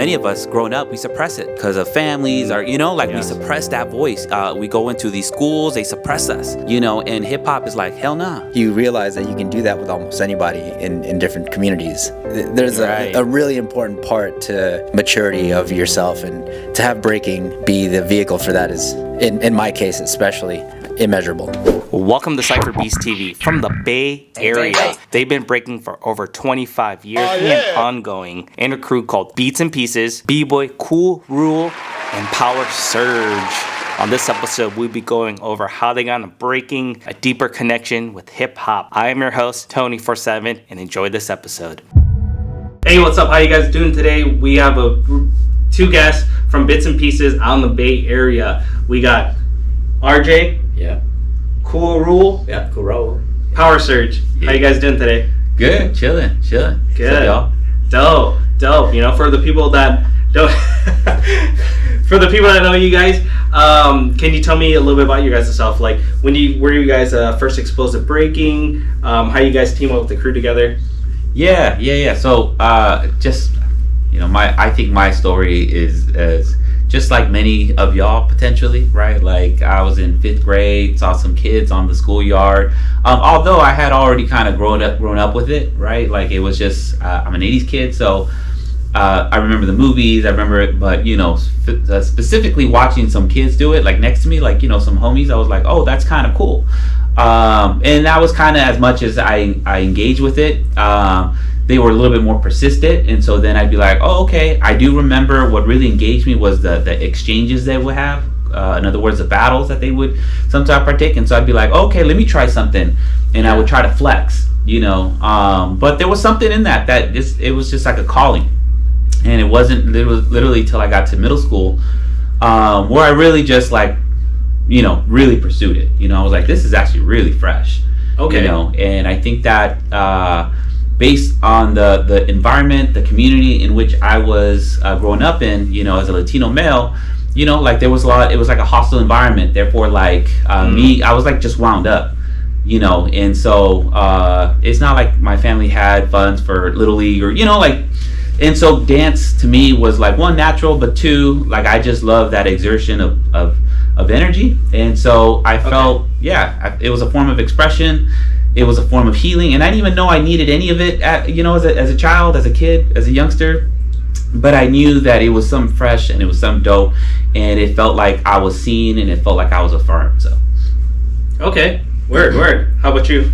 many of us growing up, we suppress it because of families or, we suppress that voice. We go into these schools, they suppress us, and hip hop is like, hell nah. You realize that you can do that with almost anybody in different communities. There's a really important part to maturity of yourself, and to have breaking be the vehicle for that is, in my case especially, immeasurable. Welcome to CypherBeastT.V from the Bay Area. They've been breaking for over 25 years and ongoing, and a crew called Beatz and Pieces, Bboy Kool Raul, and Power Surge. On this episode, we'll be going over how they got into breaking, a deeper connection with hip hop. I am your host, Tony47, and enjoy this episode. Hey, what's up? How you guys doing today? We have two guests from Beatz and Pieces out in the Bay Area. We got RJ. Yeah. Kool Raul. Yeah, Kool Raul. Power Surge. Yeah. How you guys doing today? Good. Chilling. Good. What's up, y'all? Dope. For the people that don't, for the people that know you guys, can you tell me a little bit about you guys yourself? Like, were you guys first exposed to breaking? How you guys team up with the crew together? Yeah. So, just I think my story is just like many of y'all potentially, right? Like, I was in 5th grade, saw some kids on the schoolyard. Although I had already kind of grown up with it, right? Like, it was just I'm an 80s kid, so I remember the movies. I remember it, but specifically watching some kids do it, like next to me, like some homies. I was like, oh, that's kind of cool. And that was kind of as much as I engaged with it. They were a little bit more persistent, and so then I'd be like, oh, okay. I do remember what really engaged me was the exchanges they would have. In other words, the battles that they would sometimes partake in. So I'd be like, okay, let me try something, and I would try to flex, But there was something in that it was just like a calling, and it was literally till I got to middle school, where I really just really pursued it. I was like, this is actually really fresh. Okay. And I think that based on the environment, the community in which I was growing up in, as a Latino male, there was a lot. It was like a hostile environment. Therefore, me, I was just wound up, and so it's not like my family had funds for Little League or and so dance to me was one, natural, but two, I just love that exertion of energy. And so I felt, it was a form of expression. It was a form of healing, and I didn't even know I needed any of it as a child, as a kid, as a youngster. But I knew that it was something fresh and it was something dope, and it felt like I was seen and it felt like I was affirmed. So okay. Word. How about you?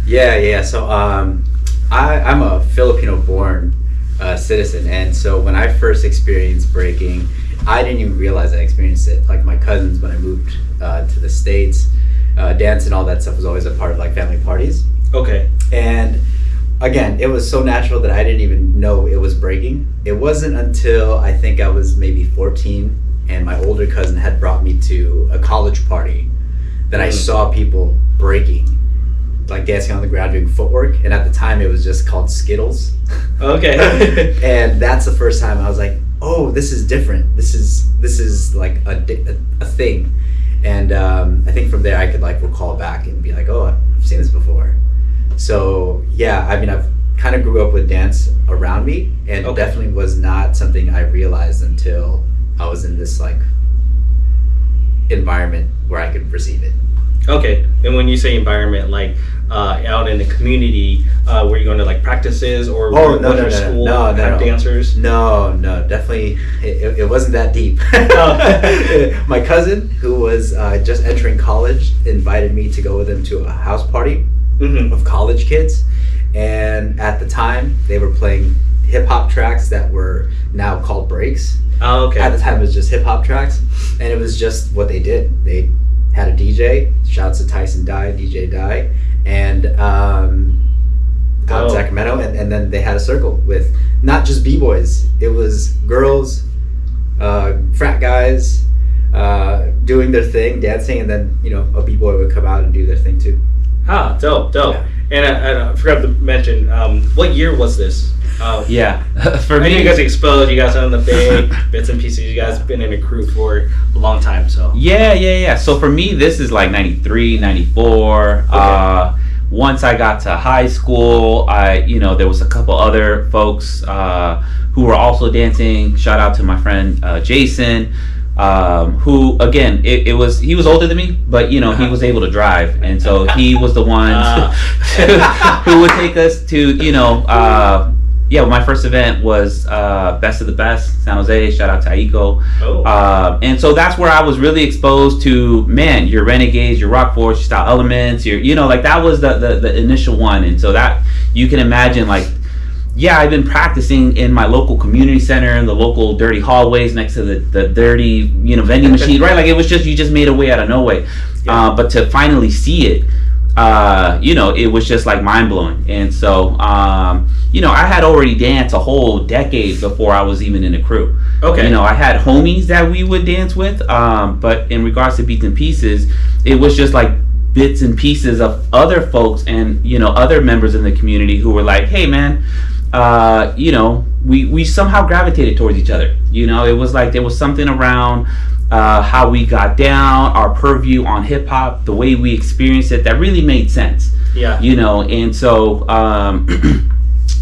Yeah. So I'm a Filipino born citizen, and so when I first experienced breaking, I didn't even realize I experienced it. Like my cousins, when I moved to the States, dance and all that stuff was always a part of family parties. Okay. And again, it was so natural that I didn't even know it was breaking. It wasn't until I think I was maybe 14 and my older cousin had brought me to a college party that I saw people breaking, dancing on the ground doing footwork. And at the time it was just called Skittles. Okay. And that's the first time I was like, oh, this is different. This is like a thing. And I think from there I could recall back and be like, oh, I've seen this before. So yeah, I've kind of grew up with dance around me, and definitely was not something I realized until I was in this environment where I could perceive it. Okay. And when you say environment, out in the community, were you going to practices or no, school dancers? No, definitely it wasn't that deep. My cousin, who was just entering college, invited me to go with him to a house party of college kids, and at the time they were playing hip hop tracks that were now called breaks. Oh, okay. At the time it was just hip hop tracks, and it was just what they did. They had a DJ, shouts to Tyson Dye, DJ Dye, and out in Sacramento, and then they had a circle with not just b-boys. It was girls, frat guys, doing their thing, dancing, and then a b-boy would come out and do their thing too. Ah, dope. Yeah. And I forgot to mention, what year was this? For me, you guys exposed. You guys are on the Bay, Beatz and Pieces. You guys been in a crew for a long time, so. Yeah. So for me, this is 93, 94. Okay. once I got to high school, there was a couple other folks who were also dancing. Shout out to my friend Jason, who again, he was older than me, but he was able to drive, and so he was the one who would take us to my first event was Best of the Best, San Jose. Shout out to Aiko. Oh. And so that's where I was really exposed to, man, your Renegades, your Rock Force, your Style Elements, that was the initial one. And so that, you can imagine, I've been practicing in my local community center, in the local dirty hallways next to the dirty, vending machine, right? Like, it was just, you just made a way out of no way. Yeah. But to finally see it, it was just like mind blowing. And so, I had already danced a whole decade before I was even in a crew. Okay. I had homies that we would dance with, but in regards to Beatz and Pieces, it was just like bits and pieces of other folks and, other members in the community who were like, hey man, we somehow gravitated towards each other. It was like there was something around how we got down, our purview on hip hop, the way we experienced it, that really made sense. Yeah. And so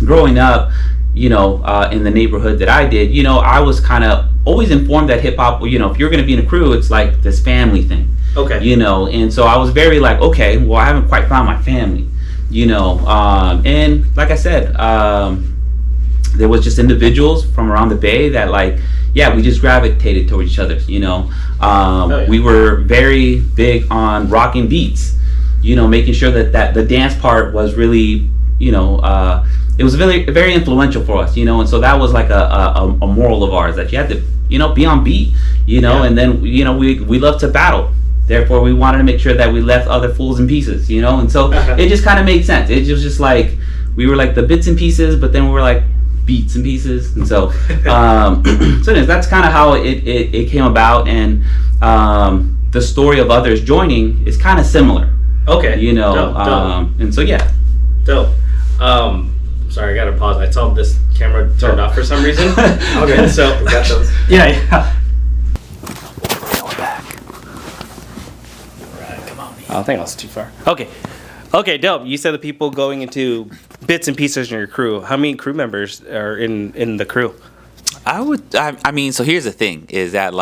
growing up, in the neighborhood that I did, I was kind of always informed that hip hop, if you're going to be in a crew, it's like this family thing. Okay. And so I was very like, okay, well, I haven't quite found my family, and like I said, there was just individuals from around the Bay that we just gravitated towards each other. We were very big on rocking beats, making sure that the dance part was really, it was very, very influential for us, and so that was like a moral of ours, that you had to, be on beat, and then, we love to battle. Therefore, we wanted to make sure that we left other fools in pieces, and so it just kind of made sense. It was just like, we were like the bits and pieces, but then we were like Beats and Pieces, and so so anyways, that's kind of how it came about. And the story of others joining is kind of similar. Okay. Dope. And so yeah. Dope. Sorry, I gotta pause. I saw this camera turned off for some reason. Okay, so We got those. yeah. Going back. Right, come on. I think I was too far. Okay, dope. You said the people going into Bits and Pieces in your crew. How many crew members are in the crew? I mean, so here's the thing, is that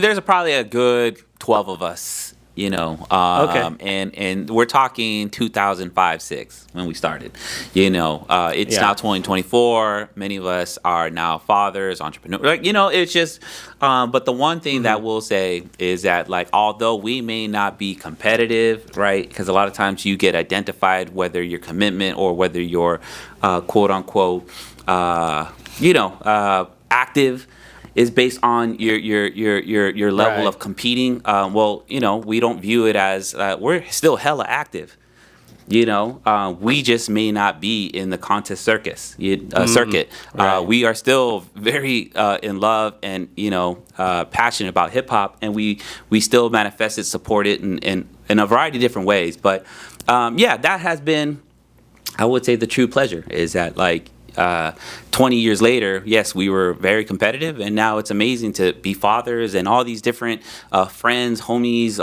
there's probably a good 12 of us, Okay. and we're talking 2005-6 when we started, it's now 2024. Many of us are now fathers, entrepreneurs, it's just, but the one thing that we'll say is that, although we may not be competitive, right? Because a lot of times you get identified whether your commitment or whether you're, quote unquote, active is based on your level Right. of competing. We don't view it as we're still hella active. We just may not be in the contest circuit. Right. We are still very in love and passionate about hip hop, and we still manifest it, support it in a variety of different ways. But that has been, I would say, the true pleasure is that 20 years later, yes, we were very competitive, and now it's amazing to be fathers and all these different friends, homies,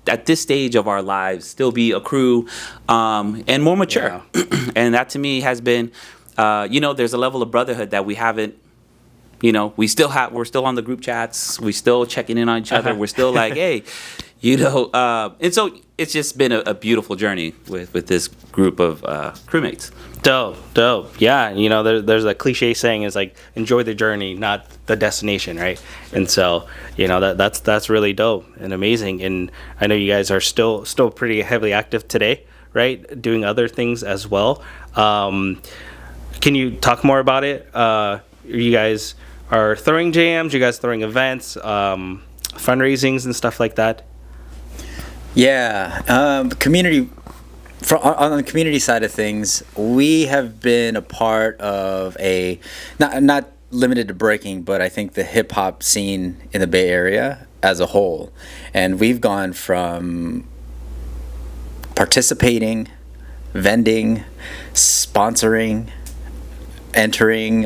at this stage of our lives, still be a crew and more mature. Yeah. And that to me has been, there's a level of brotherhood that we haven't, we're still on the group chats, we still checking in on each other, we're still like, hey, and so it's just been a beautiful journey with this group of crewmates. Dope. Yeah, there's a cliche saying is enjoy the journey, not the destination, right? And so, that's really dope and amazing. And I know you guys are still pretty heavily active today, right? Doing other things as well. Can you talk more about it? You guys are throwing jams, you guys throwing events, fundraisings and stuff like that? Yeah, community. On the community side of things, we have been a part of a not limited to breaking, but I think the hip hop scene in the Bay Area as a whole, and we've gone from participating, vending, sponsoring, entering,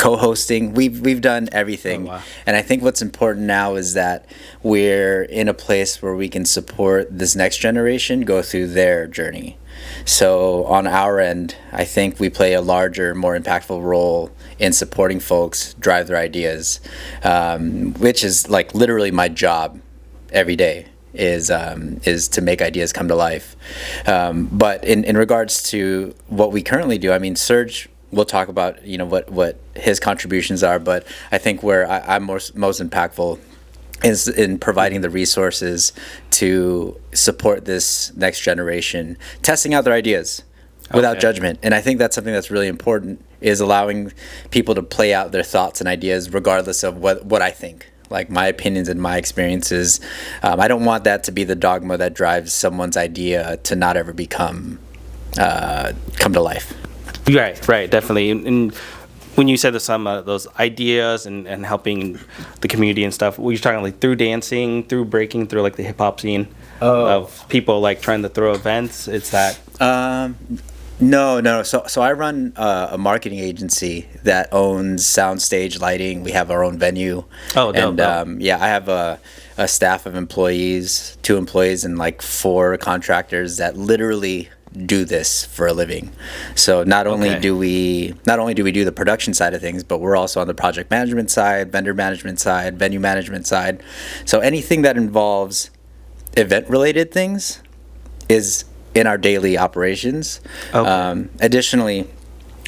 co-hosting. We've done everything. Oh, wow. And I think what's important now is that we're in a place where we can support this next generation go through their journey. So on our end, I think we play a larger, more impactful role in supporting folks drive their ideas, which is like literally my job every day is to make ideas come to life. But in regards to what we currently do, I mean, Serge will talk about what his contributions are, but I think where I'm most impactful is in providing the resources to support this next generation, testing out their ideas without judgment. And I think that's something that's really important, is allowing people to play out their thoughts and ideas regardless of what I think. Like my opinions and my experiences. I don't want that to be the dogma that drives someone's idea to not ever come to life. Right, definitely. And when you said some of those ideas and helping the community and stuff, were you talking like through dancing, through breaking, through like the hip hop scene of people like trying to throw events? It's that. No. So I run a marketing agency that owns soundstage lighting. We have our own venue. Oh, dope, and I have a staff of employees, 2 employees, and like 4 contractors that literally do this for a living. So not only do we do the production side of things, but we're also on the project management side, vendor management side, venue management side. So anything that involves event related things is in our daily operations. Additionally,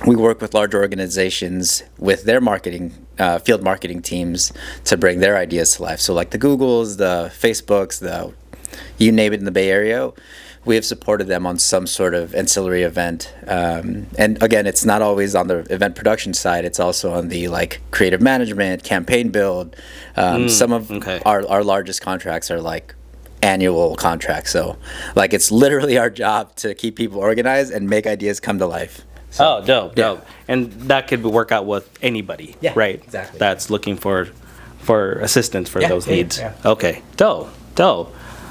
we work with large organizations with their marketing, field marketing teams to bring their ideas to life. So like the Googles, the Facebooks, you name it in the Bay Area, we have supported them on some sort of ancillary event. And again, it's not always on the event production side. It's also on the like creative management, campaign build. Some of our largest contracts are like annual contracts. So like it's literally our job to keep people organized and make ideas come to life. So, dope. And that could work out with anybody, right? Exactly. That's looking for assistance for those needs. Yeah. Okay, dope.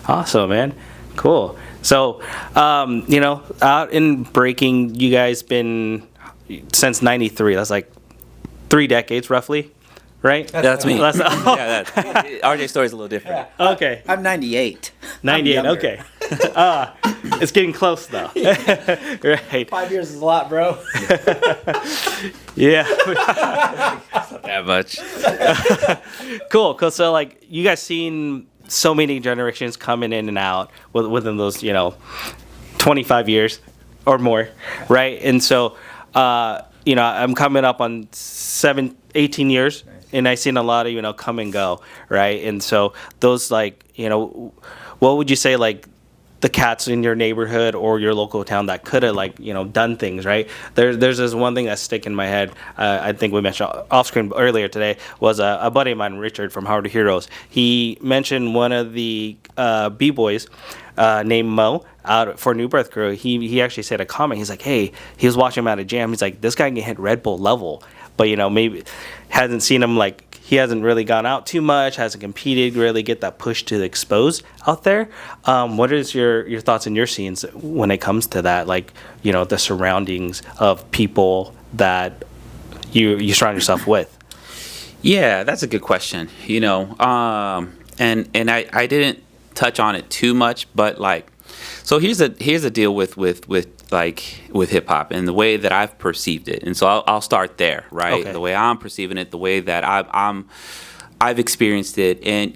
Awesome, man. Cool. So, out in breaking, you guys been since '93. That's like 3 decades, roughly, right? That's me. RJ's story's a little different. Yeah. Okay. I'm 98. 98. Okay. It's getting close though. Right. 5 years is a lot, bro. Yeah. Not that much. Cool. So like you guys seen so many generations coming in and out within those 25 years or more, right? And so I'm coming up on 18 years. And I've seen a lot of, come and go, right? And so those what would you say like the cats in your neighborhood or your local town that could have done things, right? There's this one thing that's sticking in my head. I think we mentioned off screen earlier today was a buddy of mine, Richard from Hard Heroes. He mentioned one of the B-boys named Mo out for New Birth Crew. He actually said a comment. He's like, hey, he was watching him at a jam. He's like, this guy can hit Red Bull level, but maybe hasn't seen him he hasn't really gone out too much, hasn't competed, really get that push to expose out there. What is your thoughts and your scenes when it comes to that, the surroundings of people that you surround yourself with? Yeah, that's a good question. And I didn't touch on it too much, but so here's a deal with hip hop and the way that I've perceived it. And so I'll start there, right? Okay. The way I'm perceiving it, the way that I've experienced it. And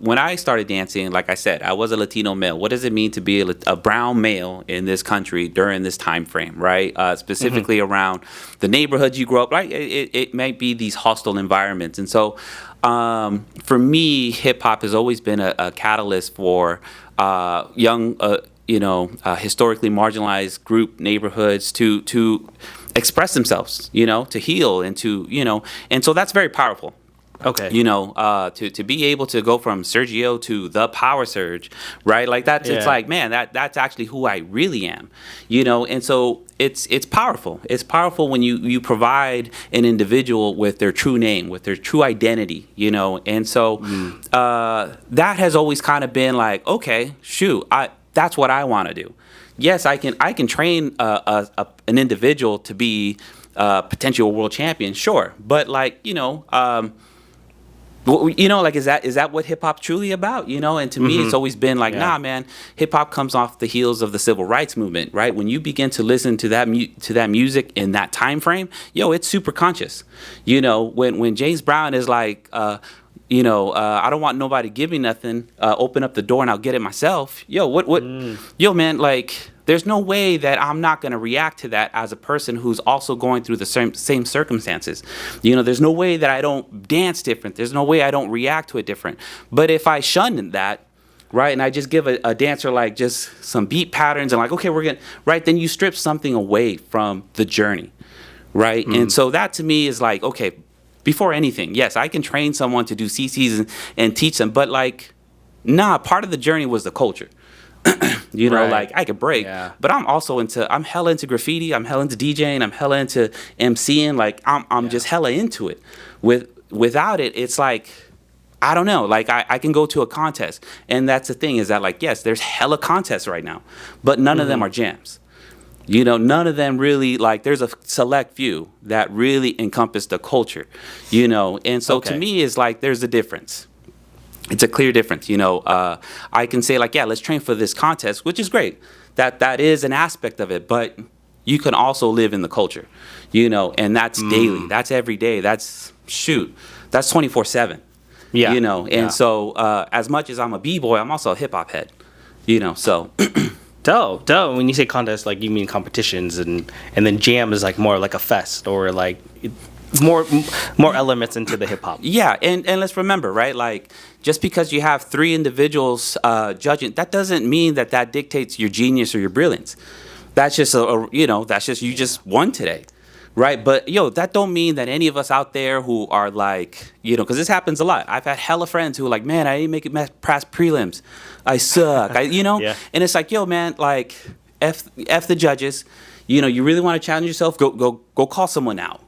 when I started dancing, like I said, I was a Latino male. What does it mean to be a brown male in this country during this time frame, right? Specifically around the neighborhoods you grow up, right? It might be these hostile environments. And so for me, hip hop has always been a catalyst for young, historically marginalized group neighborhoods to express themselves, to heal and and so that's very powerful. Okay. To be able to go from Sergio to the Power Surge, right? Like that, It's like, man, that's actually who I really am, and so it's powerful. It's powerful when you provide an individual with their true name, with their true identity, and so that has always kind of been like, okay, shoot, that's what I want to do. yes, I can train an individual to be potential world champion, sure, but like like is that what hip hop truly about? And to me, it's always been like, nah, man. Hip hop comes off the heels of the civil rights movement, right? When you begin to listen to that music in that time frame, it's super conscious. When James Brown is like, I don't want nobody to give me nothing. Open up the door and I'll get it myself. Man, like. There's no way that I'm not going to react to that as a person who's also going through the same circumstances. There's no way that I don't dance different. There's no way I don't react to it different. But if I shun that, right, and I just give a dancer like just some beat patterns and like, okay, we're going to, right, then you strip something away from the journey, right? And so that to me is like, okay, before anything, yes, I can train someone to do CCs and teach them, but like, nah, part of the journey was the culture. Right. Like I could break, but I'm hella into graffiti. I'm hella into DJing. I'm hella into MCing. Like I'm just hella into it. Without it, it's like, I don't know. Like I can go to a contest, and that's the thing is that like, yes, there's hella contests right now, but none of them are jams. None of them really, like, there's a select few that really encompass the culture, and so to me, it's like there's a difference. It's a clear difference. I can say like, yeah, let's train for this contest, which is great. That is an aspect of it, but you can also live in the culture, and that's daily. That's every day. That's 24/7. Yeah. And so as much as I'm a b-boy, I'm also a hip hop head. So. Dope. When you say contest, like you mean competitions, and then jam is like more like a fest or like. More elements into the hip hop. Yeah, and let's remember, right? Like, just because you have 3 individuals judging, that doesn't mean that dictates your genius or your brilliance. That's just that's just you just won today, right? But that don't mean that any of us out there who are like, because this happens a lot. I've had hella friends who are like, man, I didn't make it past prelims, I suck, yeah. And it's like, man, like, f the judges, you really want to challenge yourself, go call someone out.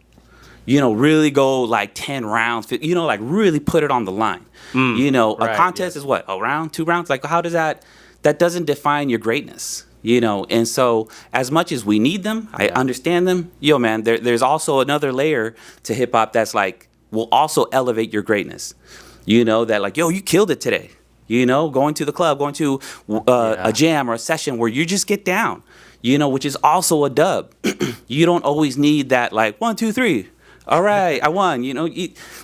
Really go like 10 rounds, like really put it on the line. A contest is what, a round, 2 rounds? Like, how does that doesn't define your greatness, And so as much as we need them, I understand them, man, there's also another layer to hip hop that's like, will also elevate your greatness. That like, you killed it today. Going to the club, going to a jam or a session where you just get down, which is also a dub. You don't always need that like 1, 2, 3. All right, I won.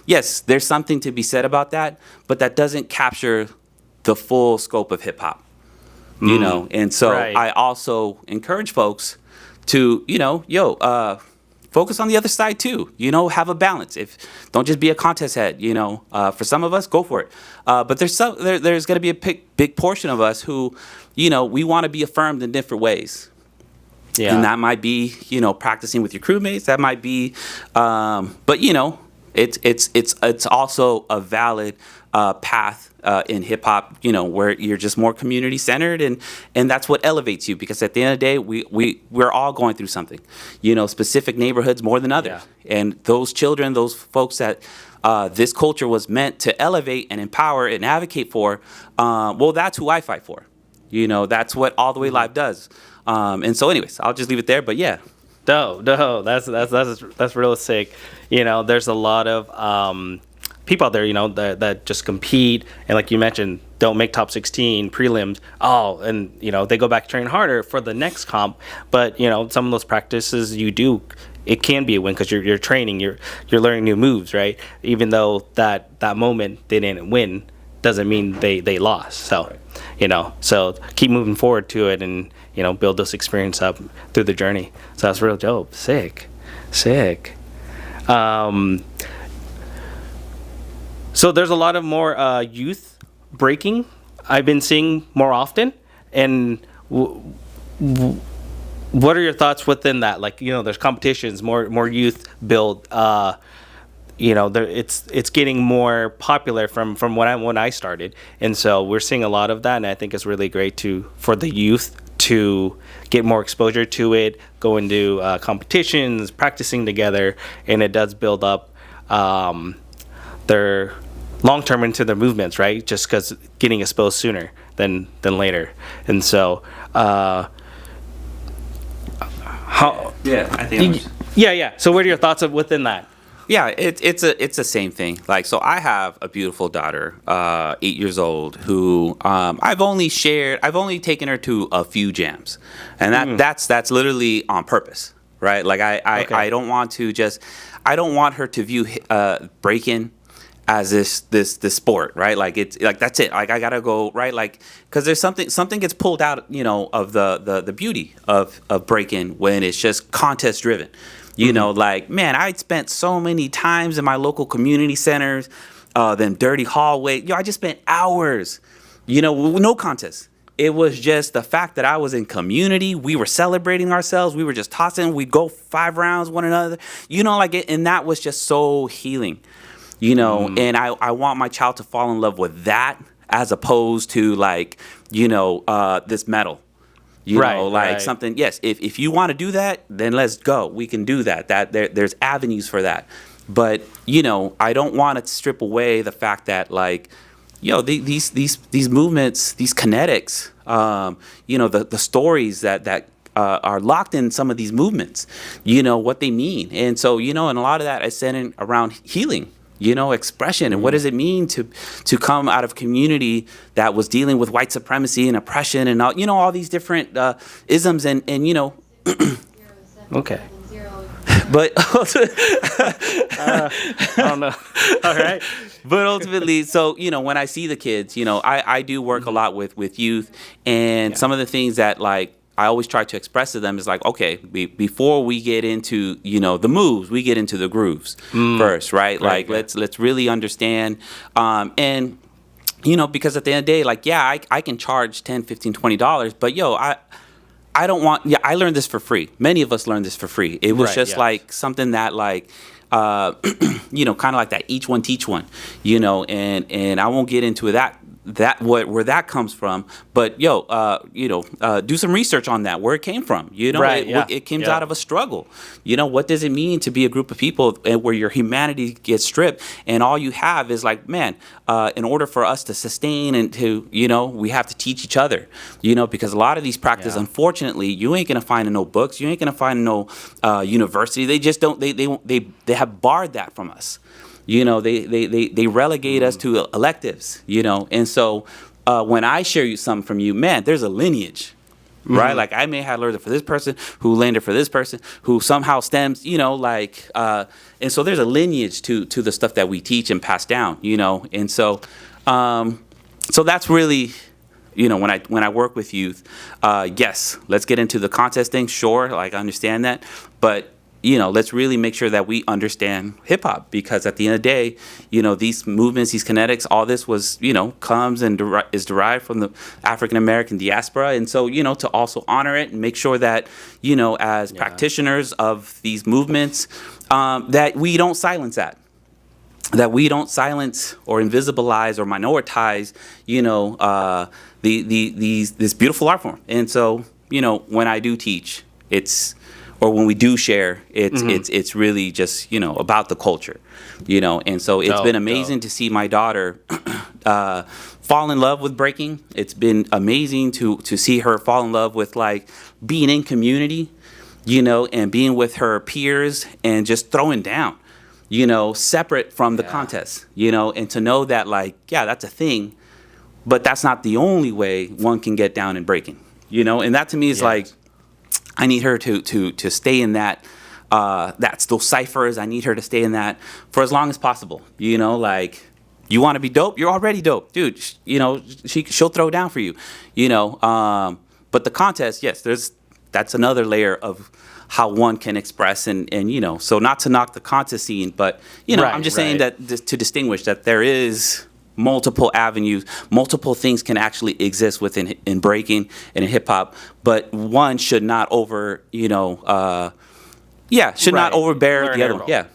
Yes, there's something to be said about that, but that doesn't capture the full scope of hip hop. And so I also encourage folks to, focus on the other side too. Have a balance. Don't just be a contest head. For some of us, go for it. But there's going to be a big portion of us who, we want to be affirmed in different ways. Yeah. And that might be, practicing with your crewmates. That might be, but it's also a valid path in hip hop, where you're just more community centered, and that's what elevates you. Because at the end of the day, we're all going through something, specific neighborhoods more than others, and those children, those folks that this culture was meant to elevate and empower and advocate for. Well, that's who I fight for. That's what All the Way Live does. And so anyways, I'll just leave it there, but yeah. Dope. That's real sick. There's a lot of people out there, that just compete, and like you mentioned, don't make top 16 prelims. And they go back train harder for the next comp. But some of those practices it can be a win because you're training, you're learning new moves, right? Even though that moment they didn't win, doesn't mean they lost. So so keep moving forward to it and build this experience up through the journey. So that's real dope. Sick. So there's a lot of more youth breaking I've been seeing more often, and what are your thoughts within that? Like, there's competitions, more youth build. It's getting more popular from when I started, and so we're seeing a lot of that, and I think it's really great for the youth to get more exposure to it, go into competitions, practicing together, and it does build up their long term into their movements, right? Just because getting exposed sooner than later, and so How? Yeah, I think. Yeah. So what are your thoughts within that? Yeah, it's the same thing. Like, so I have a beautiful daughter, 8 years old, who I've only taken her to a few jams, and that's literally on purpose, right? Like I don't want her to view Breakin as this sport, right? Like it's like that's it. Like I gotta go, right? Like because there's something gets pulled out, of the beauty of Breakin when it's just contest driven. You know, like, man, I spent so many times in my local community centers, them dirty hallway. I just spent hours, with no contest. It was just the fact that I was in community. We were celebrating ourselves. We were just tossing. We'd go 5 rounds, one another, and that was just so healing, and I want my child to fall in love with that as opposed to like, this metal. Something. Yes, if you want to do that, then let's go. We can do that. There's avenues for that. But I don't want to strip away the fact that like, these movements, these kinetics, the stories that are locked in some of these movements, what they mean, and so and a lot of that is centered around healing. Expression, and what does it mean to come out of community that was dealing with white supremacy and oppression and all these different isms and Okay. but I don't know. All right. But ultimately, so when I see the kids, I do work a lot with youth, and some of the things that like I always try to express to them is like, okay, before we get into the moves, we get into the grooves first, right? Like let's really understand, and because at the end of the day, like I can charge $10, $15, $20, but I don't want. Yeah, I learned this for free. Many of us learned this for free. It was like something that like. Kind of like that each one teach one, and I won't get into where that comes from, but do some research on that, where it came from. It came out of a struggle. What does it mean to be a group of people where your humanity gets stripped and all you have is like, man, in order for us to sustain and to we have to teach each other, because a lot of these practices, unfortunately, you ain't gonna find in no books, you ain't gonna find in no university. They just don't. They have barred that from us. They relegate us to electives, and so when I share you something from you, man, there's a lineage, right? Like I may have learned it for this person, who learned it for this person, who somehow stems, and so there's a lineage to the stuff that we teach and pass down, and so so that's really, when I work with youth, yes, let's get into the contest thing, sure, like I understand that, but let's really make sure that we understand hip hop, because at the end of the day, these movements, these kinetics, all this was, comes and is derived from the African American diaspora. And so, to also honor it and make sure that, as practitioners of these movements, that we don't silence that we don't silence or invisibilize or minoritize, this beautiful art form. And so, when I do teach, or when we do share, it's really just about the culture, and so it's been amazing to see my daughter fall in love with breaking. It's been amazing to see her fall in love with like being in community, and being with her peers and just throwing down, separate from the contest, and to know that like that's a thing, but that's not the only way one can get down in breaking, and that to me is like. I need her to stay in that, that's those ciphers. I need her to stay in that for as long as possible. Like you want to be dope, you're already dope, dude. She'll throw down for you. But the contest, yes, that's another layer of how one can express and so not to knock the contest scene, but I'm just saying that to distinguish that there is multiple avenues, multiple things can actually exist in breaking and in hip hop, but one should not not overbear the other one. Yeah.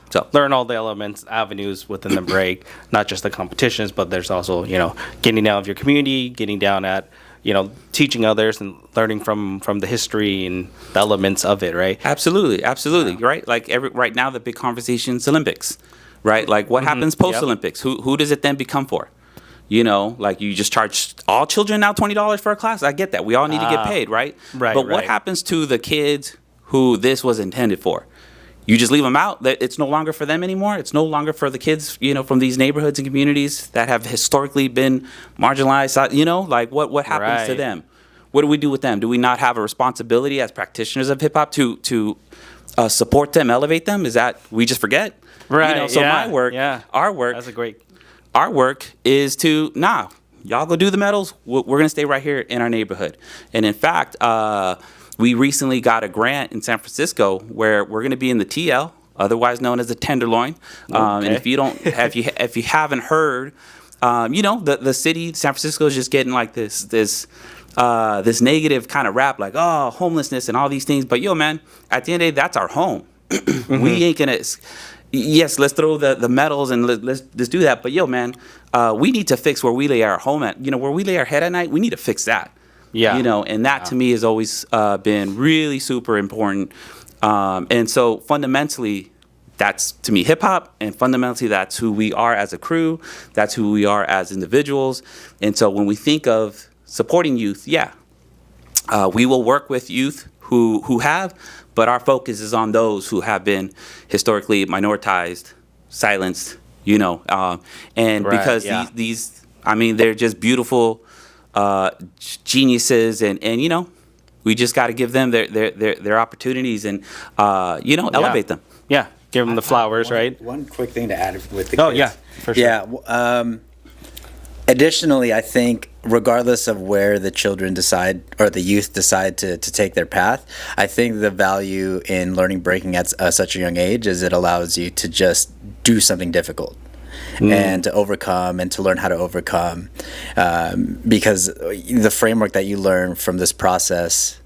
So learn all the elements, avenues within the break, not just the competitions, but there's also, getting down with your community, getting down at, teaching others and learning from the history and the elements of it, right? Absolutely. Yeah. Right? Like right now the big conversation is Olympics. Right, like what happens post Olympics? Who does it then become for? Like you just charge all children now $20 for a class. I get that. We all need to get paid, right? Right. But what happens to the kids who this was intended for. You just leave them out. That it's no longer for them anymore. It's no longer for the kids, from these neighborhoods and communities that have historically been marginalized. Like what happens to Right. them? What do we do with them? Do we not have a responsibility as practitioners of hip hop to support them, elevate them? Is that we just forget? Right. So yeah, my work, yeah. our work, That's a great. our work is to y'all go do the medals. We're gonna stay right here in our neighborhood. And in fact, we recently got a grant in San Francisco where we're gonna be in the TL, otherwise known as the Tenderloin. And if you don't, if you haven't heard, the city, San Francisco, is just getting like this negative kind of rap, like homelessness and all these things. But man, at the end of the day, that's our home. We ain't gonna. Yes, let's throw the medals and let's do that. But man, we need to fix where we lay our home at. Where we lay our head at night, we need to fix that. Yeah. And that to me has always been really super important. And so fundamentally, that's to me hip hop, and fundamentally that's who we are as a crew. That's who we are as individuals. And so when we think of supporting youth, we will work with youth who have, but our focus is on those who have been historically minoritized, silenced, and Right, because yeah. these, they're just beautiful geniuses, and we just got to give them their opportunities and elevate them. Yeah. Give them the flowers, right? One quick thing to add with the Oh kids. yeah, for sure. Yeah. Additionally, I think regardless of where the children decide or the youth decide to take their path, I think the value in learning breaking at such a young age is it allows you to just do something difficult and to overcome and to learn how to overcome, because the framework that you learn from this process,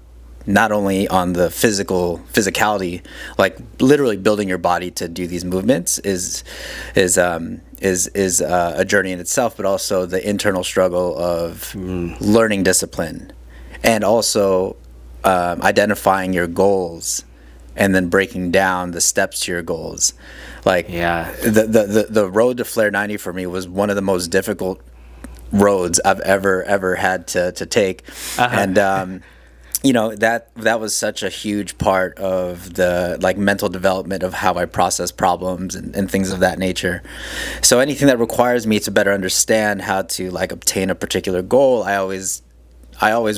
not only on the physicality, like literally building your body to do these movements, is a journey in itself, but also the internal struggle of learning discipline, and also identifying your goals, and then breaking down the steps to your goals. Like the road to Flare 90 for me was one of the most difficult roads I've ever had to take, and that was such a huge part of the mental development of how I process problems and things of that nature. So anything that requires me to better understand how to obtain a particular goal, I always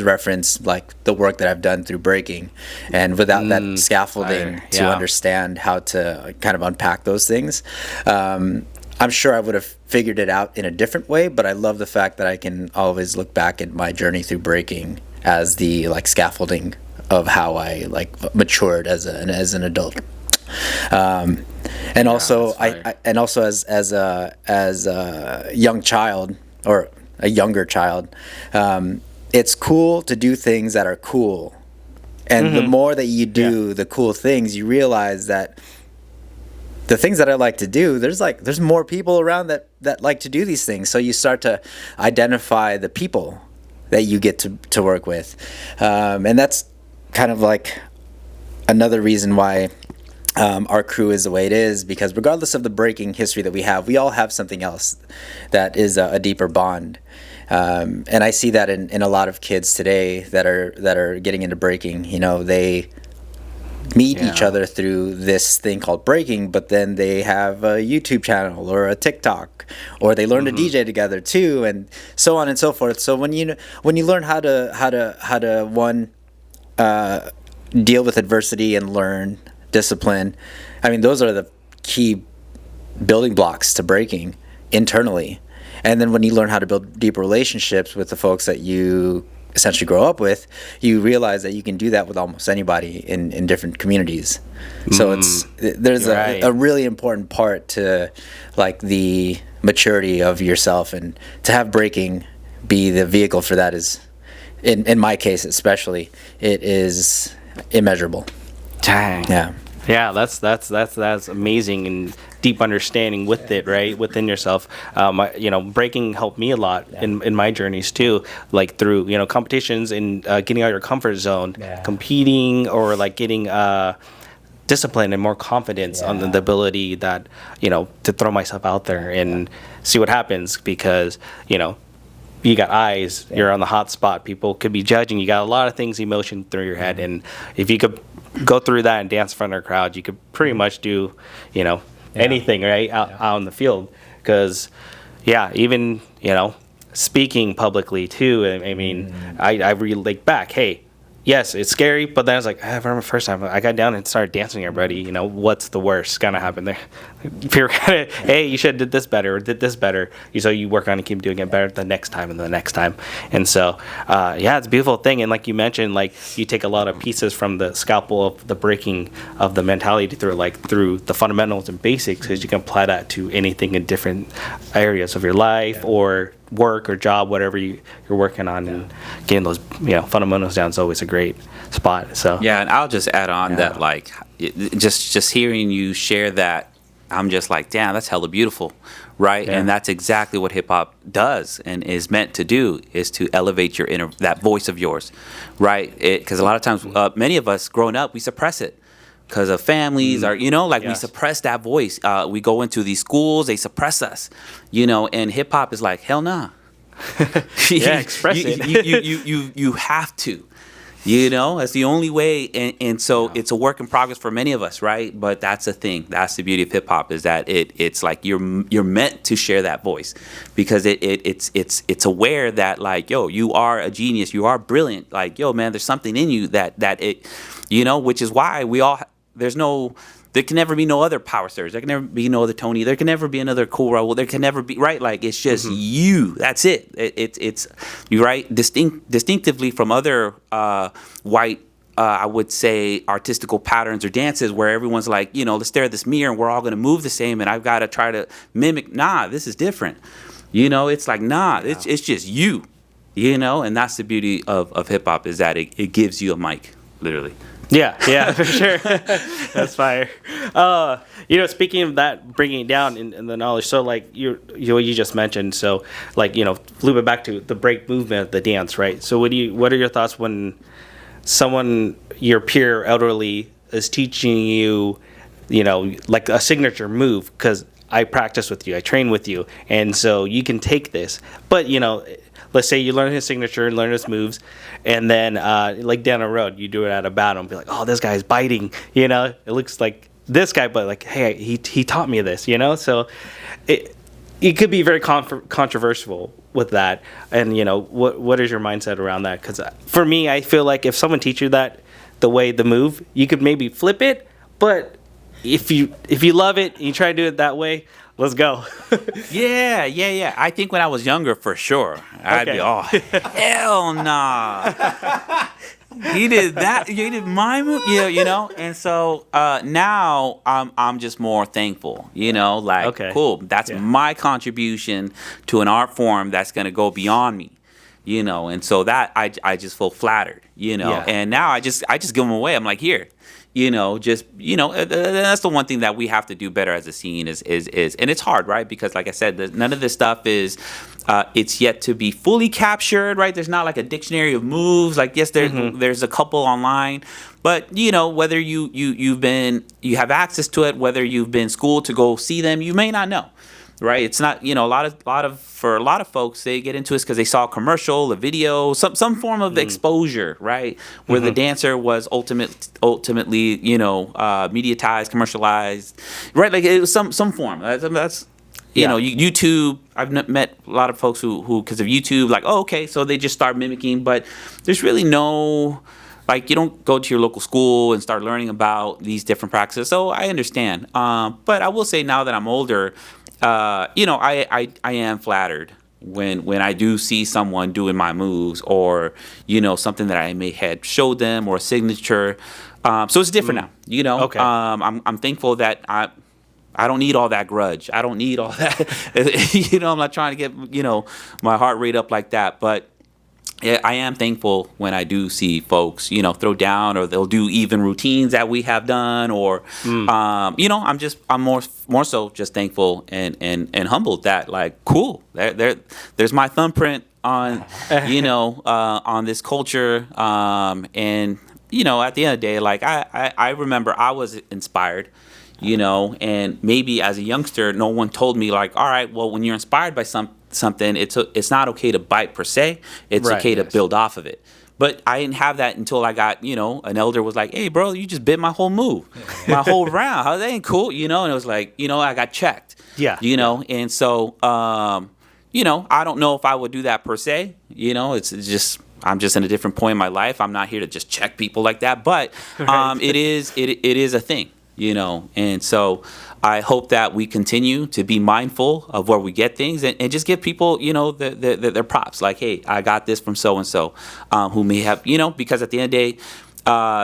reference the work that I've done through breaking, and without that scaffolding to understand how to kind of unpack those things, I'm sure I would have figured it out in a different way, but I love the fact that I can always look back at my journey through breaking as the scaffolding of how I matured as an adult. And also as a young child, or a younger child, it's cool to do things that are cool. And the more that you do the cool things, you realize that the things that I like to do, there's more people around that like to do these things. So you start to identify the people that you get to work with. And that's kind of another reason why our crew is the way it is, because regardless of the breaking history that we all have something else that is a deeper bond. And I see that in a lot of kids today that are getting into breaking. They meet each other through this thing called breaking, but then they have a YouTube channel or a TikTok, or they learn to DJ together too, and so on and so forth. So when you learn how to one deal with adversity and learn discipline, those are the key building blocks to breaking internally. And then when you learn how to build deep relationships with the folks that you essentially grow up with, you realize that you can do that with almost anybody in different communities. So there's a really important part to the maturity of yourself, and to have breaking be the vehicle for that is, in my case especially, it is immeasurable. Dang. Yeah, that's amazing, and deep understanding with it, right, within yourself. Breaking helped me a lot in my journeys too, through competitions and getting out of your comfort zone, competing, or getting discipline and more confidence on the ability that to throw myself out there and see what happens, because you got eyes, you're on the hot spot, people could be judging, you got a lot of things, emotion through your head, and if you could go through that and dance in front of a crowd, you could pretty much do, anything, right, out in the field. Because, even, speaking publicly too, I mean, I relate back, hey, yes, it's scary, but then I was like, I remember the first time I got down and started dancing everybody, what's the worst gonna happen there? People kind of, hey, you should have did this better or did this better. So you work on and keep doing it better the next time and the next time. And so, it's a beautiful thing. And like you mentioned, like you take a lot of pieces from the scalpel of the breaking of the mentality through the fundamentals and basics, because you can apply that to anything in different areas of your life or work or job, whatever you're working on, and getting those fundamentals down is always a great spot. So and I'll just add on that, like, just hearing you share that, I'm just like, damn, that's hella beautiful, right? And that's exactly what hip hop does and is meant to do, is to elevate your inner, that voice of yours, right? Because a lot of times, many of us growing up, we suppress it because of families, or we suppress that voice. We go into these schools, they suppress us, and hip hop is like, hell nah. Express it. You have to. That's the only way, and so it's a work in progress for many of us, right? But that's the thing. That's the beauty of hip hop, is that it's like you're meant to share that voice, because it's aware that, like, yo, you are a genius, you are brilliant, like, yo, man, there's something in you that which is why there can never be no other Power Surge. There can never be no other Tony. There can never be another Kool Raul. There can never be, right? Like, it's just you. That's it. It's you, right? Distinctively from other white, I would say, artistical patterns or dances where everyone's like, let's stare at this mirror and we're all going to move the same and I've got to try to mimic. Nah, this is different. It's like, nah, it's just you, and that's the beauty of hip hop, is that it gives you a mic, literally. Yeah, for sure. That's fire. Speaking of that, bringing it down in the knowledge. So, like you just mentioned. So, like, loop it back to the break movement, the dance, right? So, what are your thoughts when someone, your peer, elderly, is teaching you, like a signature move? Because I practice with you, I train with you, and so you can take this, but let's say you learn his signature and learn his moves, and then like down the road you do it at a battle and be like, oh, this guy's biting, it looks like this guy, but like, hey, he taught me this, so it could be very controversial with that. And what is your mindset around that? Because for me, I feel like if someone teaches you that, the move, you could maybe flip it, but if you love it and you try to do it that way, let's go. Yeah. I think when I was younger, for sure, I'd be, oh, hell nah. He did that. You did my move, And so now I'm just more thankful, cool. That's my contribution to an art form that's gonna go beyond me, And so that I just feel flattered, And now I just give them away. I'm like, here. That's the one thing that we have to do better as a scene is and it's hard, right? Because like I said, none of this stuff is, it's yet to be fully captured, right? There's not like a dictionary of moves. Like, yes, there's a couple online, but whether you have access to it, whether you've been schooled to go see them, you may not know. Right, it's not for a lot of folks, they get into it because they saw a commercial, a video, some form of exposure, right, where the dancer was ultimately mediatized, commercialized, right, like it was some form. That's YouTube. I've met a lot of folks who because of YouTube, like, oh, okay, so they just start mimicking, but there's really no. Like, you don't go to your local school and start learning about these different practices. So I understand. But I will say, now that I'm older, I am flattered when I do see someone doing my moves, or something that I may have showed them, or a signature. So it's different now. Okay. I'm thankful that I don't need all that grudge. I don't need all that. I'm not trying to get my heart rate up like that, but. Yeah, I am thankful when I do see folks, throw down, or they'll do even routines that we have done, or, I'm more so just thankful and humbled that, like, cool, there's my thumbprint on, on this culture, and at the end of the day, like, I remember I was inspired. And maybe as a youngster, no one told me, like, all right, well, when you're inspired by something, it's not okay to bite per se. It's okay to build off of it, But I didn't have that until I got, an elder was like, hey, bro, you just bit my whole move, my whole round. How that ain't cool, and it was like, I got checked. Yeah. And so, I don't know if I would do that per se. It's just, I'm just in a different point in my life. I'm not here to just check people like that, but it is a thing, and so I hope that we continue to be mindful of where we get things and just give people, their props. Like, hey, I got this from so and so, who may have, because at the end of the day,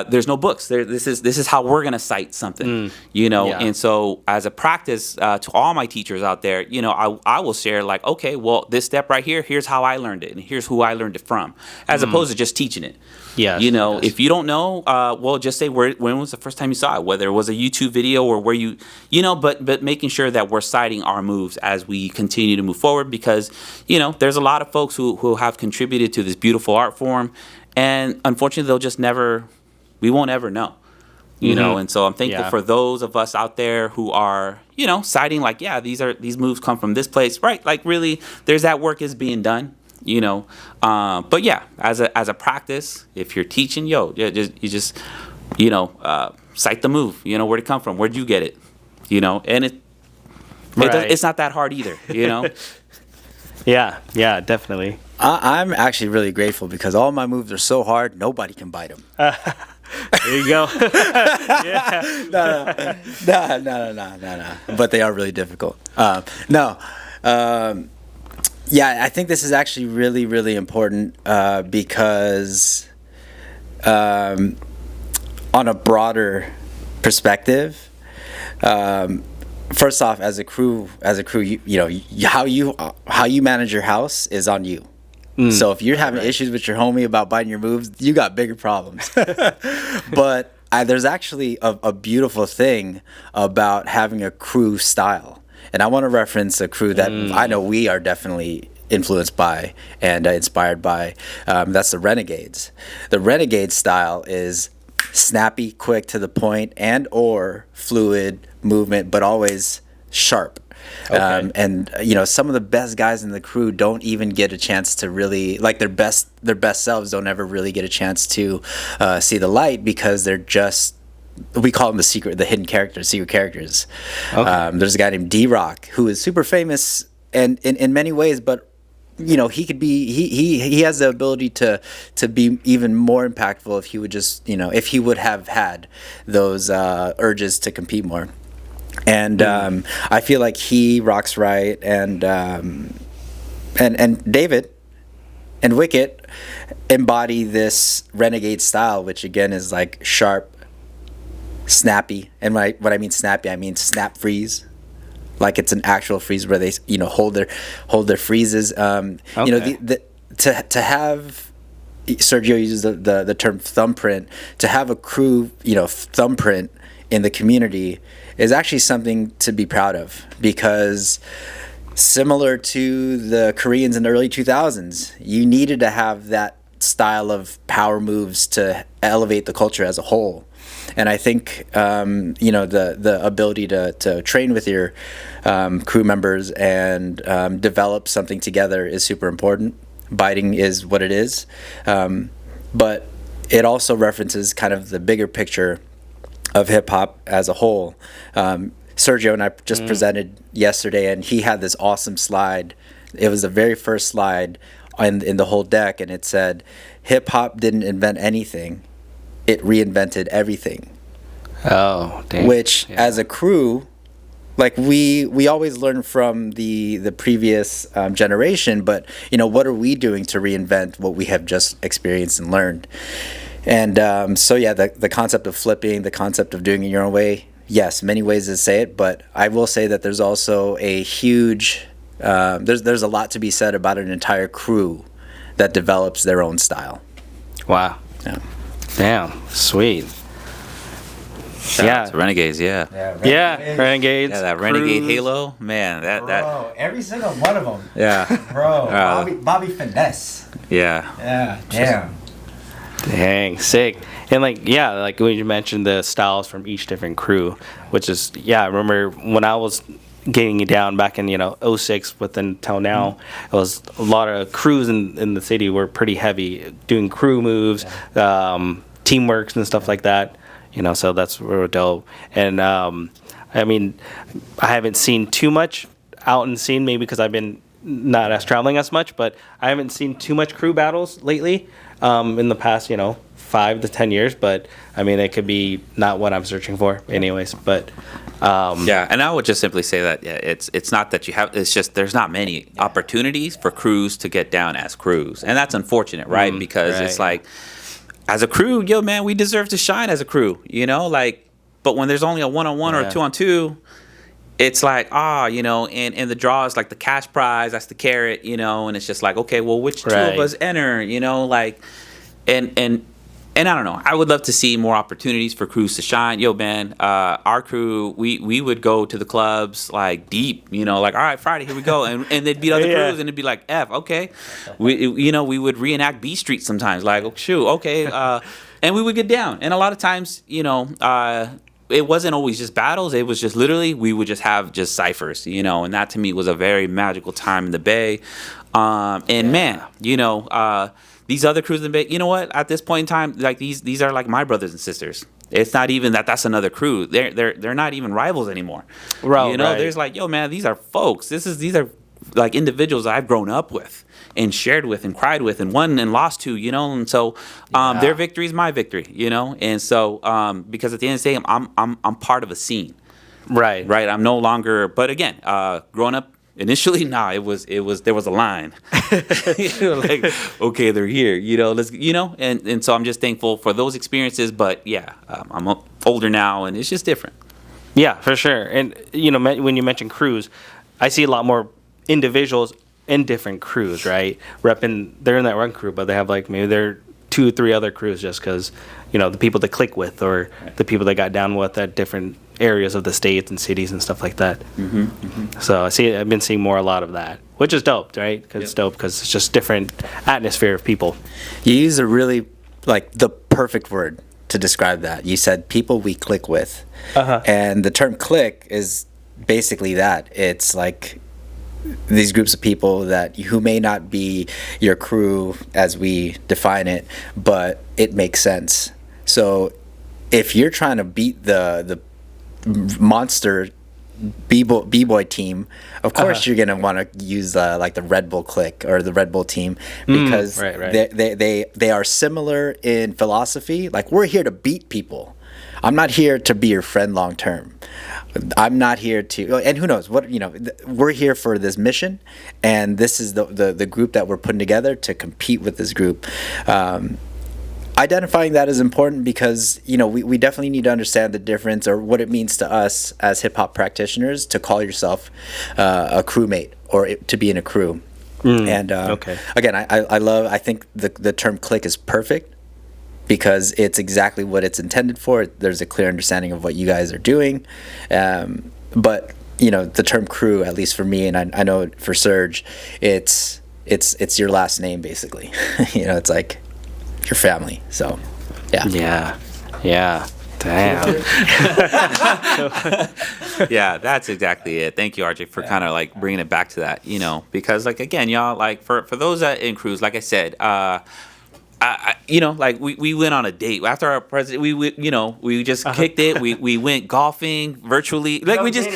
there's no books. This is how we're gonna cite something, And so, as a practice to all my teachers out there, I will share like, okay, well, this step right here, here's how I learned it, and here's who I learned it from, as opposed to just teaching it. Yes, If you don't know, well, just say when was the first time you saw it, whether it was a YouTube video or where you, but making sure that we're citing our moves as we continue to move forward, because there's a lot of folks who have contributed to this beautiful art form. And unfortunately, we won't ever know, And so I'm thankful for those of us out there who are, citing like, yeah, these moves come from this place, right? Like really, there's that work is being done, But yeah, as a practice, if you're teaching, you just cite the move, where'd it come from, where'd you get it, and it's not that hard either, Yeah, definitely. I'm actually really grateful because all my moves are so hard, nobody can bite them. There you go. No. But they are really difficult. Yeah, I think this is actually really, really important because on a broader perspective, first off, as a crew, how you manage your house is on you. So if you're having issues with your homie about biting your moves, you got bigger problems. But there's actually a beautiful thing about having a crew style. And I want to reference a crew that I know we are definitely influenced by and inspired by. That's the Renegades. The Renegade style is snappy, quick, to the point, and or fluid movement, but always sharp. Okay. And some of the best guys in the crew don't even get a chance to really, like, their best selves don't ever really get a chance to see the light because they're just, we call them the hidden characters, secret characters. Okay. There's a guy named D-Rock who is super famous and in many ways, but he could be, he has the ability to be even more impactful if he would just, if he would have had those urges to compete more. And I feel like he rocks right, and David and Wicket embody this renegade style, which again is like sharp, snappy. And what I mean snappy, I mean snap freeze, like it's an actual freeze where they hold their freezes. Okay. To have, Sergio uses the term thumbprint, to have a crew thumbprint in the community is actually something to be proud of, because similar to the Koreans in the early 2000s, you needed to have that style of power moves to elevate the culture as a whole. And I think the ability to train with your crew members and develop something together is super important. Biting is what it is, but it also references kind of the bigger picture of hip hop as a whole. Sergio and I just presented yesterday, and he had this awesome slide. It was the very first slide in the whole deck, and it said, "Hip hop didn't invent anything; it reinvented everything." Oh, damn. Which, as a crew, like we always learn from the previous generation, but what are we doing to reinvent what we have just experienced and learned? And so yeah, the concept of flipping, the concept of doing it your own way, yes, many ways to say it, but I will say that there's also a huge, there's a lot to be said about an entire crew that develops their own style. Wow. Yeah. Damn, sweet. Shout out to Renegades, yeah. Renegades. Yeah, that Renegade Halo, man, Bro, every single one of them. Yeah. Bro, Bobby Finesse. Yeah. Yeah, damn. Dang, sick. And like when you mentioned the styles from each different crew, which is, I remember when I was getting it down back in '06, but then till now, it was a lot of crews in the city were pretty heavy doing crew moves, teamworks and stuff like that. So that's real dope. And I mean, I haven't seen too much out and seen, maybe because I've been not as traveling as much, but I haven't seen too much crew battles lately in the past 5 to 10 years. But I mean, it could be not what I'm searching for anyways. But yeah, and I would just simply say that it's not that you have, it's just there's not many opportunities for crews to get down as crews, and that's unfortunate, right? Because it's like, as a crew, man, we deserve to shine as a crew, but when there's only a 1-on-1 or a 2-on-2, it's like, and the draw is like the cash prize, that's the carrot, and it's just like, okay, well, which two of us enter, and I don't know. I would love to see more opportunities for crews to shine. Man, our crew, we would go to the clubs like deep, like, all right, Friday, here we go, and they'd beat other crews, and it'd be like, okay, we would reenact B Street sometimes, like, oh, shoot, okay, and we would get down, and a lot of times, it wasn't always just battles. It was just literally we would just have just ciphers, and that to me was a very magical time in the Bay, man, these other crews in the Bay, you know what? At this point in time, like these are like my brothers and sisters. It's not even that's another crew. They're not even rivals anymore. Right. There's like, man, these are folks. These are like individuals I've grown up with and shared with and cried with and won and lost to, and so their victory is my victory, and so because at the end of the day, I'm part of a scene. Right. I'm no longer. But again, growing up. Initially, it was there was a line, like, okay, they're here, let's, and so I'm just thankful for those experiences. But yeah, I'm older now, and it's just different. Yeah, for sure. And when you mention crews, I see a lot more individuals in different crews, right? They're in that one crew, but they have like maybe they're 2 or 3 other crews just because the people they click with or the people they got down with at different areas of the states and cities and stuff like that. So I've been seeing a lot of that, which is dope, right? Because it's dope because it's just different atmosphere of people. You use a really the perfect word to describe that. You said people we click with, and the term click is basically that. It's like these groups of people who may not be your crew as we define it, but it makes sense. So if you're trying to beat the monster B-boy team, of course you're gonna want to use like the Red Bull clique or the Red Bull team because they are similar in philosophy. Like, we're here to beat people. I'm not here to be your friend long term. I'm not here to, and who knows what, we're here for this mission, and this is the group that we're putting together to compete with this group. Identifying that is important because, we definitely need to understand the difference or what it means to us as hip hop practitioners to call yourself a crewmate or to be in a crew. And again, I think the term clique is perfect because it's exactly what it's intended for. There's a clear understanding of what you guys are doing. But, the term crew, at least for me, and I know for Serge, it's your last name, basically. It's like your family. So, yeah. Damn. Yeah, that's exactly it. Thank you, RJ, for kind of like bringing it back to that, because like, again, y'all, like for those that in crews, like I said, we went on a date after our president. We just kicked it. We went golfing virtually. Like we just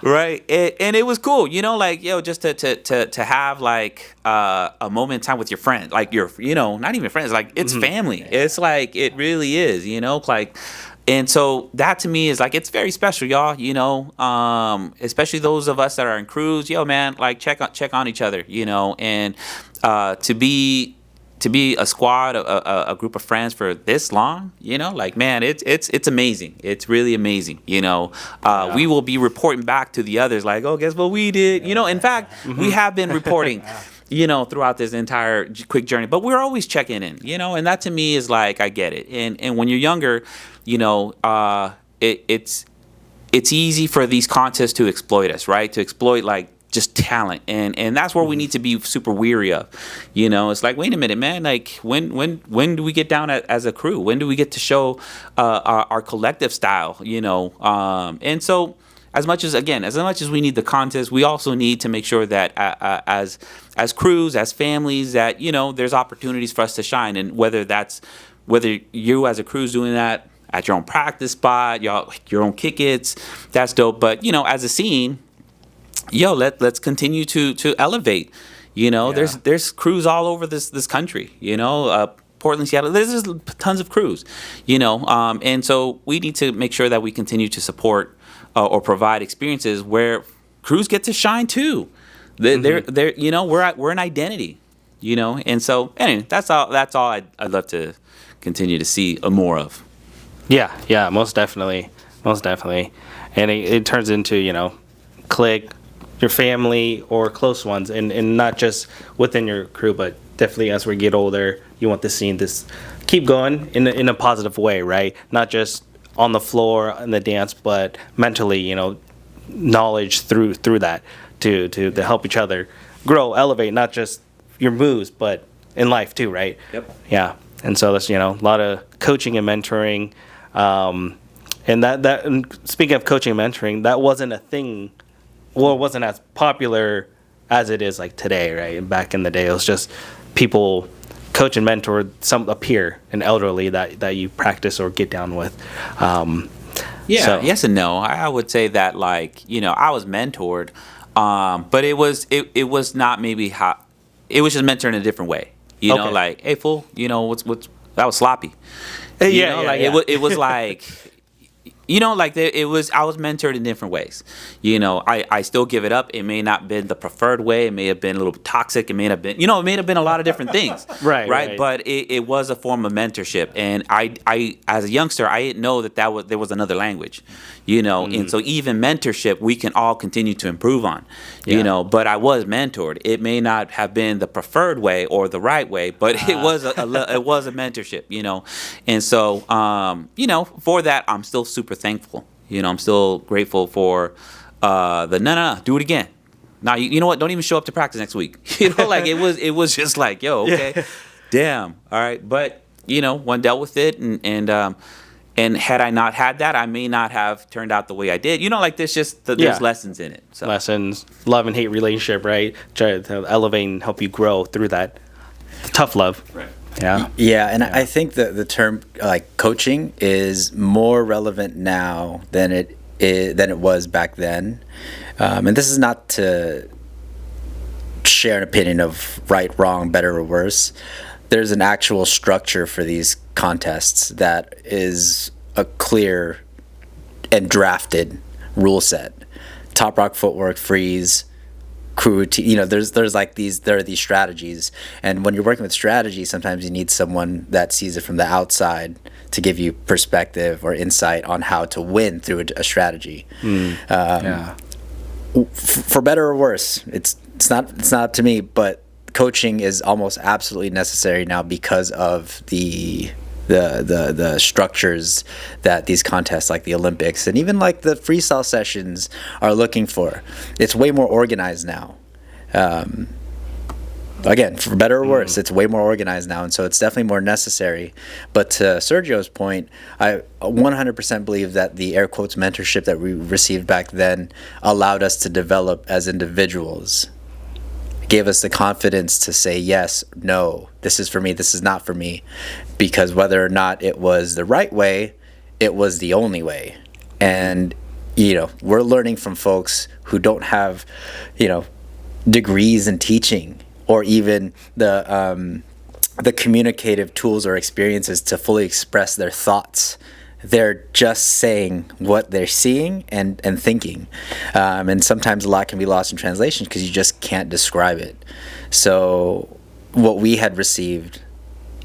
right, and it was cool. Just to have like a moment in time with your friend, like not even friends, like it's family. It's like it really is. Like. And so that to me is like, it's very special, y'all, especially those of us that are in crews, man, like check on each other, and to be a squad, a group of friends for this long, like, man, it's amazing. It's really amazing. We will be reporting back to the others like, oh, guess what we did? In fact, we have been reporting, throughout this entire quick journey, but we're always checking in, and that to me is like, I get it. And when you're younger, it's easy for these contests to exploit us, right? To exploit like just talent, and that's where we need to be super weary of. It's like, wait a minute, man. Like when do we get down as a crew? When do we get to show our collective style? And so as much as we need the contest, we also need to make sure that as crews, as families, that there's opportunities for us to shine, and whether you as a crew's doing that at your own practice spot, your own kick-its, that's dope. But as a scene, let's continue to elevate. There's crews all over this country. Portland, Seattle, there's tons of crews, and so we need to make sure that we continue to support or provide experiences where crews get to shine too. They're we're an identity, and so anyway, that's all I'd love to continue to see more of. Yeah, most definitely, and it turns into clique, your family or close ones, and not just within your crew, but definitely as we get older, you want the scene to keep going in a positive way, right? Not just on the floor in the dance, but mentally, knowledge through that to help each other grow, elevate, not just your moves, but in life too, right? Yep. Yeah, and so that's a lot of coaching and mentoring, and speaking of coaching and mentoring, that wasn't a thing. Well, it wasn't as popular as it is like today, right? Back in the day, it was just people coach and mentor a peer, an elderly that you practice or get down with. Yes and no. I would say that I was mentored, but it was not maybe how it was just mentored in a different way. Like, hey fool, what's that was sloppy. It was like. I was mentored in different ways. I still give it up. It may not have been the preferred way. It may have been a little toxic. It may have been, it may have been a lot of different things. Right. But it was a form of mentorship. And I as a youngster, I didn't know that there was another language, and so even mentorship, we can all continue to improve on, but I was mentored. It may not have been the preferred way or the right way, but it was it was a mentorship, and so, for that, I'm still super thankful. I'm still grateful for no, do it again. Now, you know what? Don't even show up to practice next week. It was just like, yo, okay, damn, all right. But one dealt with it, and had I not had that, I may not have turned out the way I did. There's lessons in it. So. Lessons, love and hate relationship, right? Try to elevate and help you grow through that. Tough love. Right. Yeah, and I think the term coaching is more relevant now than it was back then. And this is not to share an opinion of right, wrong, better or worse. There's an actual structure for these contests that is a clear and drafted rule set. Top rock footwork, freeze, crew routine. There are these strategies, and when you're working with strategy, sometimes you need someone that sees it from the outside to give you perspective or insight on how to win through a strategy. For better or worse, it's not up to me, but coaching is almost absolutely necessary now because of the structures that these contests like the Olympics and even like the freestyle sessions are looking for. It's way more organized now. Again, for better or worse, it's way more organized now, and so it's definitely more necessary. But to Sergio's point, I 100% believe that the air quotes mentorship that we received back then allowed us to develop as individuals. Gave us the confidence to say yes, no, this is for me, this is not for me, because whether or not it was the right way, it was the only way. And we're learning from folks who don't have degrees in teaching or even the communicative tools or experiences to fully express their thoughts. They're just saying what they're seeing and thinking. And sometimes a lot can be lost in translation because you just can't describe it. So what we had received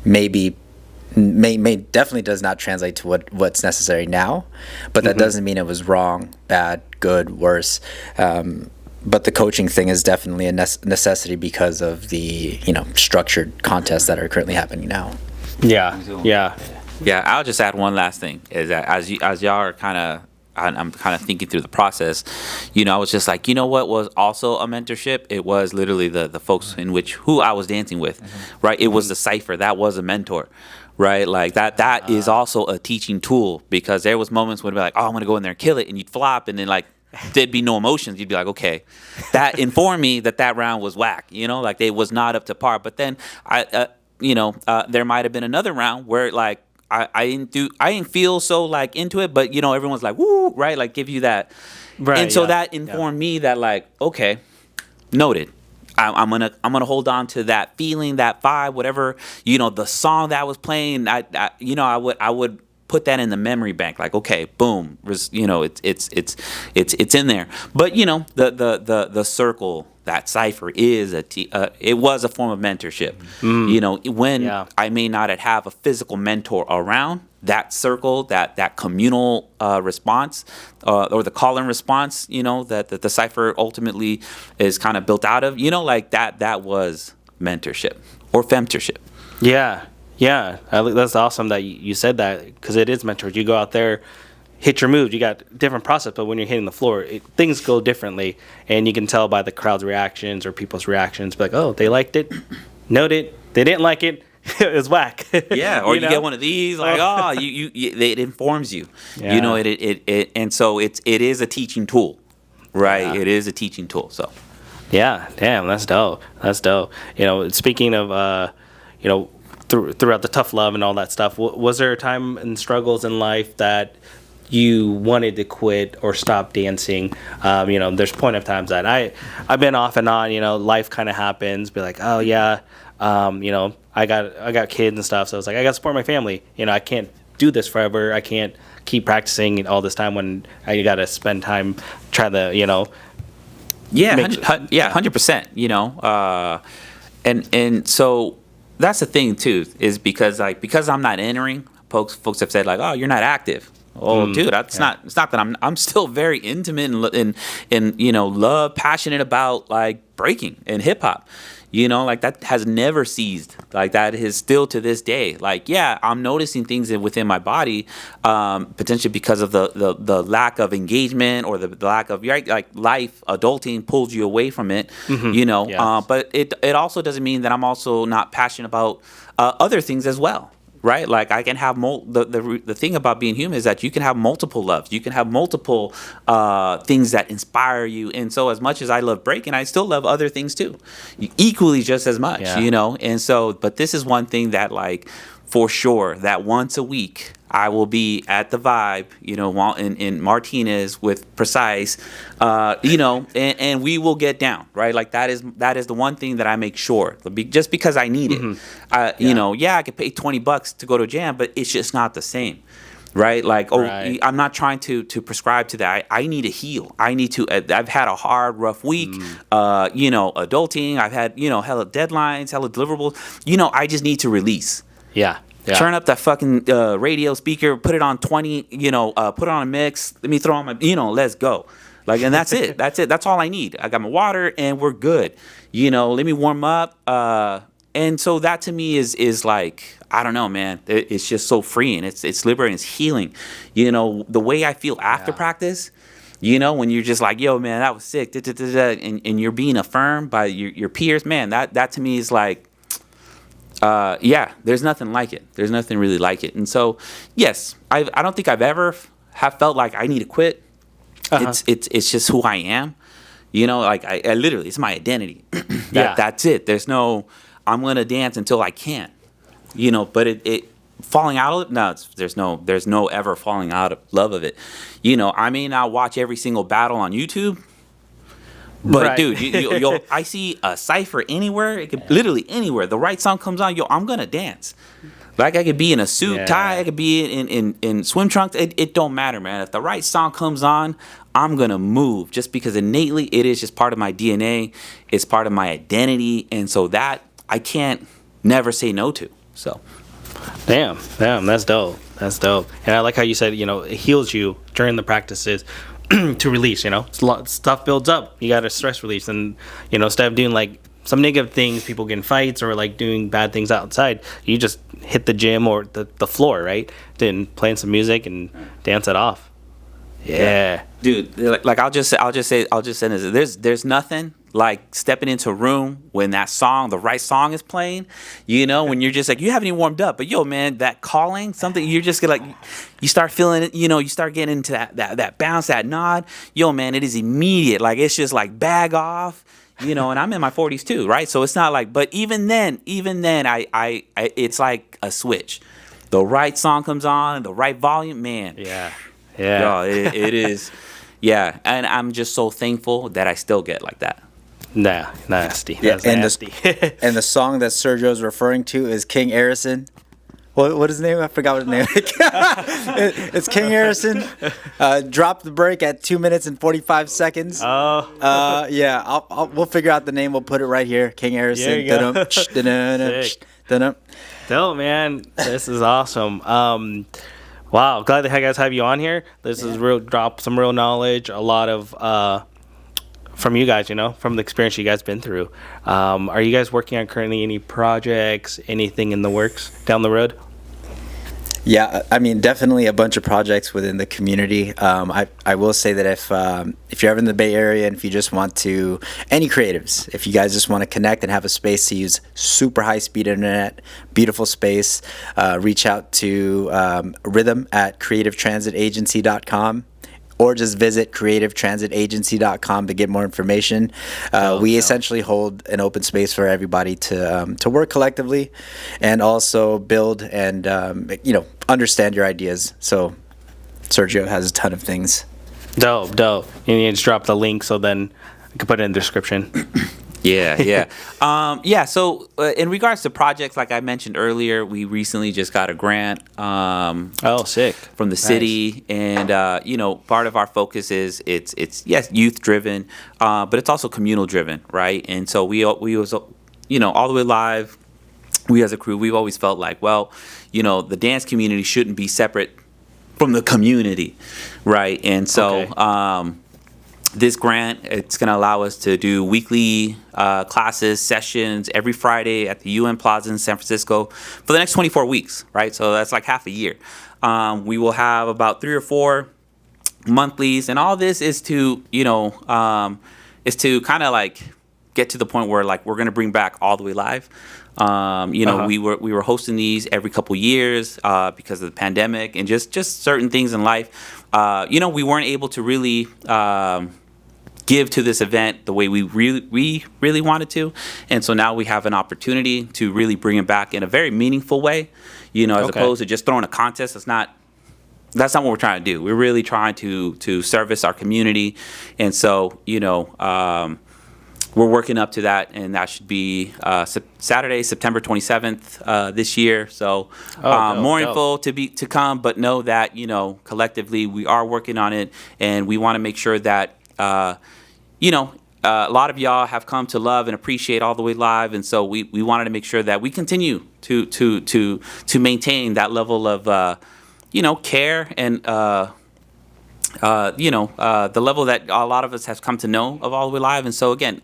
may definitely does not translate to what's necessary now, but that doesn't mean it was wrong, bad, good, worse. But the coaching thing is definitely a necessity because of the structured contests that are currently happening now. Yeah, I'll just add one last thing, is that as y'all are I'm kind of thinking through the process, I was just like, what was also a mentorship? It was literally the folks who I was dancing with, right? It was the Cypher, that was a mentor, right? Like that is also a teaching tool, because there was moments when we'd be like, oh, I'm going to go in there and kill it, and you'd flop, and then like, there'd be no emotions. You'd be like, okay, that informed me that round was whack. Like it was not up to par. But then there might have been another round where like I didn't feel so like into it, but everyone's like woo, right? Like give you that, Right. and so that informed me that like, okay, noted. I'm gonna hold on to that feeling, that vibe, whatever the song that was playing. I would put that in the memory bank. Like, okay, boom, it's in there. But the circle, that cipher is it was a form of mentorship. When I may not have a physical mentor around, that circle, that communal response, or the call-in response, that the cipher ultimately is kind of built out of, like that was mentorship or femtorship. Yeah. That's awesome that you said that, because it is mentored. You go out there, hit your moves. You got different process, but when you're hitting the floor, things go differently, and you can tell by the crowd's reactions or people's reactions. But like, oh, they liked it, noted. They didn't like it. It was whack. Yeah, or you get one of these, like, it informs you. Yeah. It and so it is a teaching tool, right? Yeah. It is a teaching tool. So, Yeah, damn, that's dope. That's dope. Speaking of, throughout the tough love and all that stuff, was there a time and struggles in life that you wanted to quit or stop dancing? There's point of times that I've been off and on. Life kind of happens. Be like, oh yeah, I got kids and stuff. So I was like, I got to support my family. I can't do this forever. I can't keep practicing all this time when I got to spend time trying to, yeah, 100%. And so that's the thing too, is because I'm not entering. Folks have said like, oh, you're not active. Oh, dude, it's not that I'm still very intimate and love, passionate about like breaking and hip hop. Like that has never ceased. Like that is still to this day. Like, yeah, I'm noticing things within my body, potentially because of the lack of engagement or the lack of like life, adulting pulls you away from it. Yes. But it also doesn't mean that I'm also not passionate about other things as well. Right, like I can have the thing about being human is that you can have multiple loves. You can have multiple things that inspire you. And so, as much as I love breaking, I still love other things too, equally just as much. Yeah. And so, but this is one thing that, like, for sure, that once a week I will be at the Vibe, in Martinez with Precise, and we will get down, right? Like that is the one thing that I make sure, just because I need it. I could pay $20 to go to a jam, but it's just not the same. Right, like Right. I'm not trying to prescribe to that. I need to heal. I need to. I've had a hard, rough week. Adulting. I've had hella deadlines, hella deliverables. I just need to release. Yeah. Turn up that fucking radio speaker, put it on 20, put it on a mix. Let me throw on my, let's go. Like, and that's it. That's all I need. I got my water and we're good. Let me warm up. And so that to me is like, I don't know, man. It's just so freeing. It's liberating. It's healing. The way I feel after practice, when you're just like, yo, man, that was sick. And you're being affirmed by your peers, man, that to me is like, there's nothing like it. There's nothing really like it. And so, yes, I don't think I've ever have felt like I need to quit. It's just who I am. Like I literally, it's my identity. That's it. There's no, I'm gonna dance until I can't. But it falling out of it. No, there's no ever falling out of love of it. I may not watch every single battle on YouTube. But Right. dude, I see a cipher anywhere. It could literally anywhere. The right song comes on, I'm gonna dance. Like I could be in a suit, tie. I could be in swim trunks. It don't matter, man. If the right song comes on, I'm gonna move. Just because innately it is just part of my DNA. It's part of my identity, and so that I can't never say no to. So, Damn, that's dope. That's dope. And I like how you said, it heals you during the practices. To release, stuff builds up. You got to stress release, and instead of doing like some negative things, people get in fights or like doing bad things outside, you just hit the gym or the floor, right? Then playing some music and dance it off. Yeah, dude, like I'll just say this. There's nothing like stepping into a room when the right song is playing, when you're just like, you haven't even warmed up, but yo, man, that calling, something, you're just like, you start feeling it, you start getting into that bounce, that nod, yo, man, it is immediate. Like, it's just like bag off, and I'm in my 40s too, right? So it's not like, but even then, I it's like a switch. The right song comes on, the right volume, man. Yeah. Yo, it is. Yeah, and I'm just so thankful that I still get like that. Nah, nasty. Yeah, That's and nasty. and the song that Sergio's referring to is King Harrison. What is his name? I forgot what his name is. It's King Harrison. Drop the break at 2 minutes and 45 seconds. Oh. Yeah, we'll figure out the name. We'll put it right here. King Harrison. There you go. Sick. Dope, man. This is awesome. Wow, glad to guys have you on here. This is drop some real knowledge, a lot of from you guys, from the experience you guys been through. Are you guys working on currently any projects, anything in the works down the road? Yeah, I mean, definitely a bunch of projects within the community. I will say that if you're ever in the Bay Area and if you just want to, any creatives, if you guys just want to connect and have a space to use super high-speed internet, beautiful space, reach out to Rhythm at creativetransitagency.com. Or just visit creativetransitagency.com to get more information. We essentially hold an open space for everybody to work collectively, and also build and understand your ideas. So Sergio has a ton of things. Dope. You need to just drop the link so then I can put it in the description. Yeah. So in regards to projects, like I mentioned earlier, we recently just got a grant. Sick. From the city, and part of our focus is it's youth driven, but it's also communal driven, right? And so we was all the way live. We as a crew, we've always felt like, well, the dance community shouldn't be separate from the community, right? And so. Okay. This grant, it's going to allow us to do weekly classes, sessions every Friday at the UN Plaza in San Francisco for the next 24 weeks, right? So that's like half a year. We will have about 3 or 4 monthlies, and all this is to, kind of like get to the point where like we're going to bring back All the Way Live. We were hosting these every couple years because of the pandemic and just certain things in life. We weren't able to really give to this event the way we really wanted to, and so now we have an opportunity to really bring it back in a very meaningful way. As opposed to just throwing a contest. That's not what we're trying to do. We're really trying to service our community, and so we're working up to that, and that should be Saturday, September 27th this year. So more info to come, but know that collectively we are working on it, and we want to make sure that a lot of y'all have come to love and appreciate All the Way Live, and so we wanted to make sure that we continue to maintain that level of care and the level that a lot of us have come to know of All the Way Live. And so again,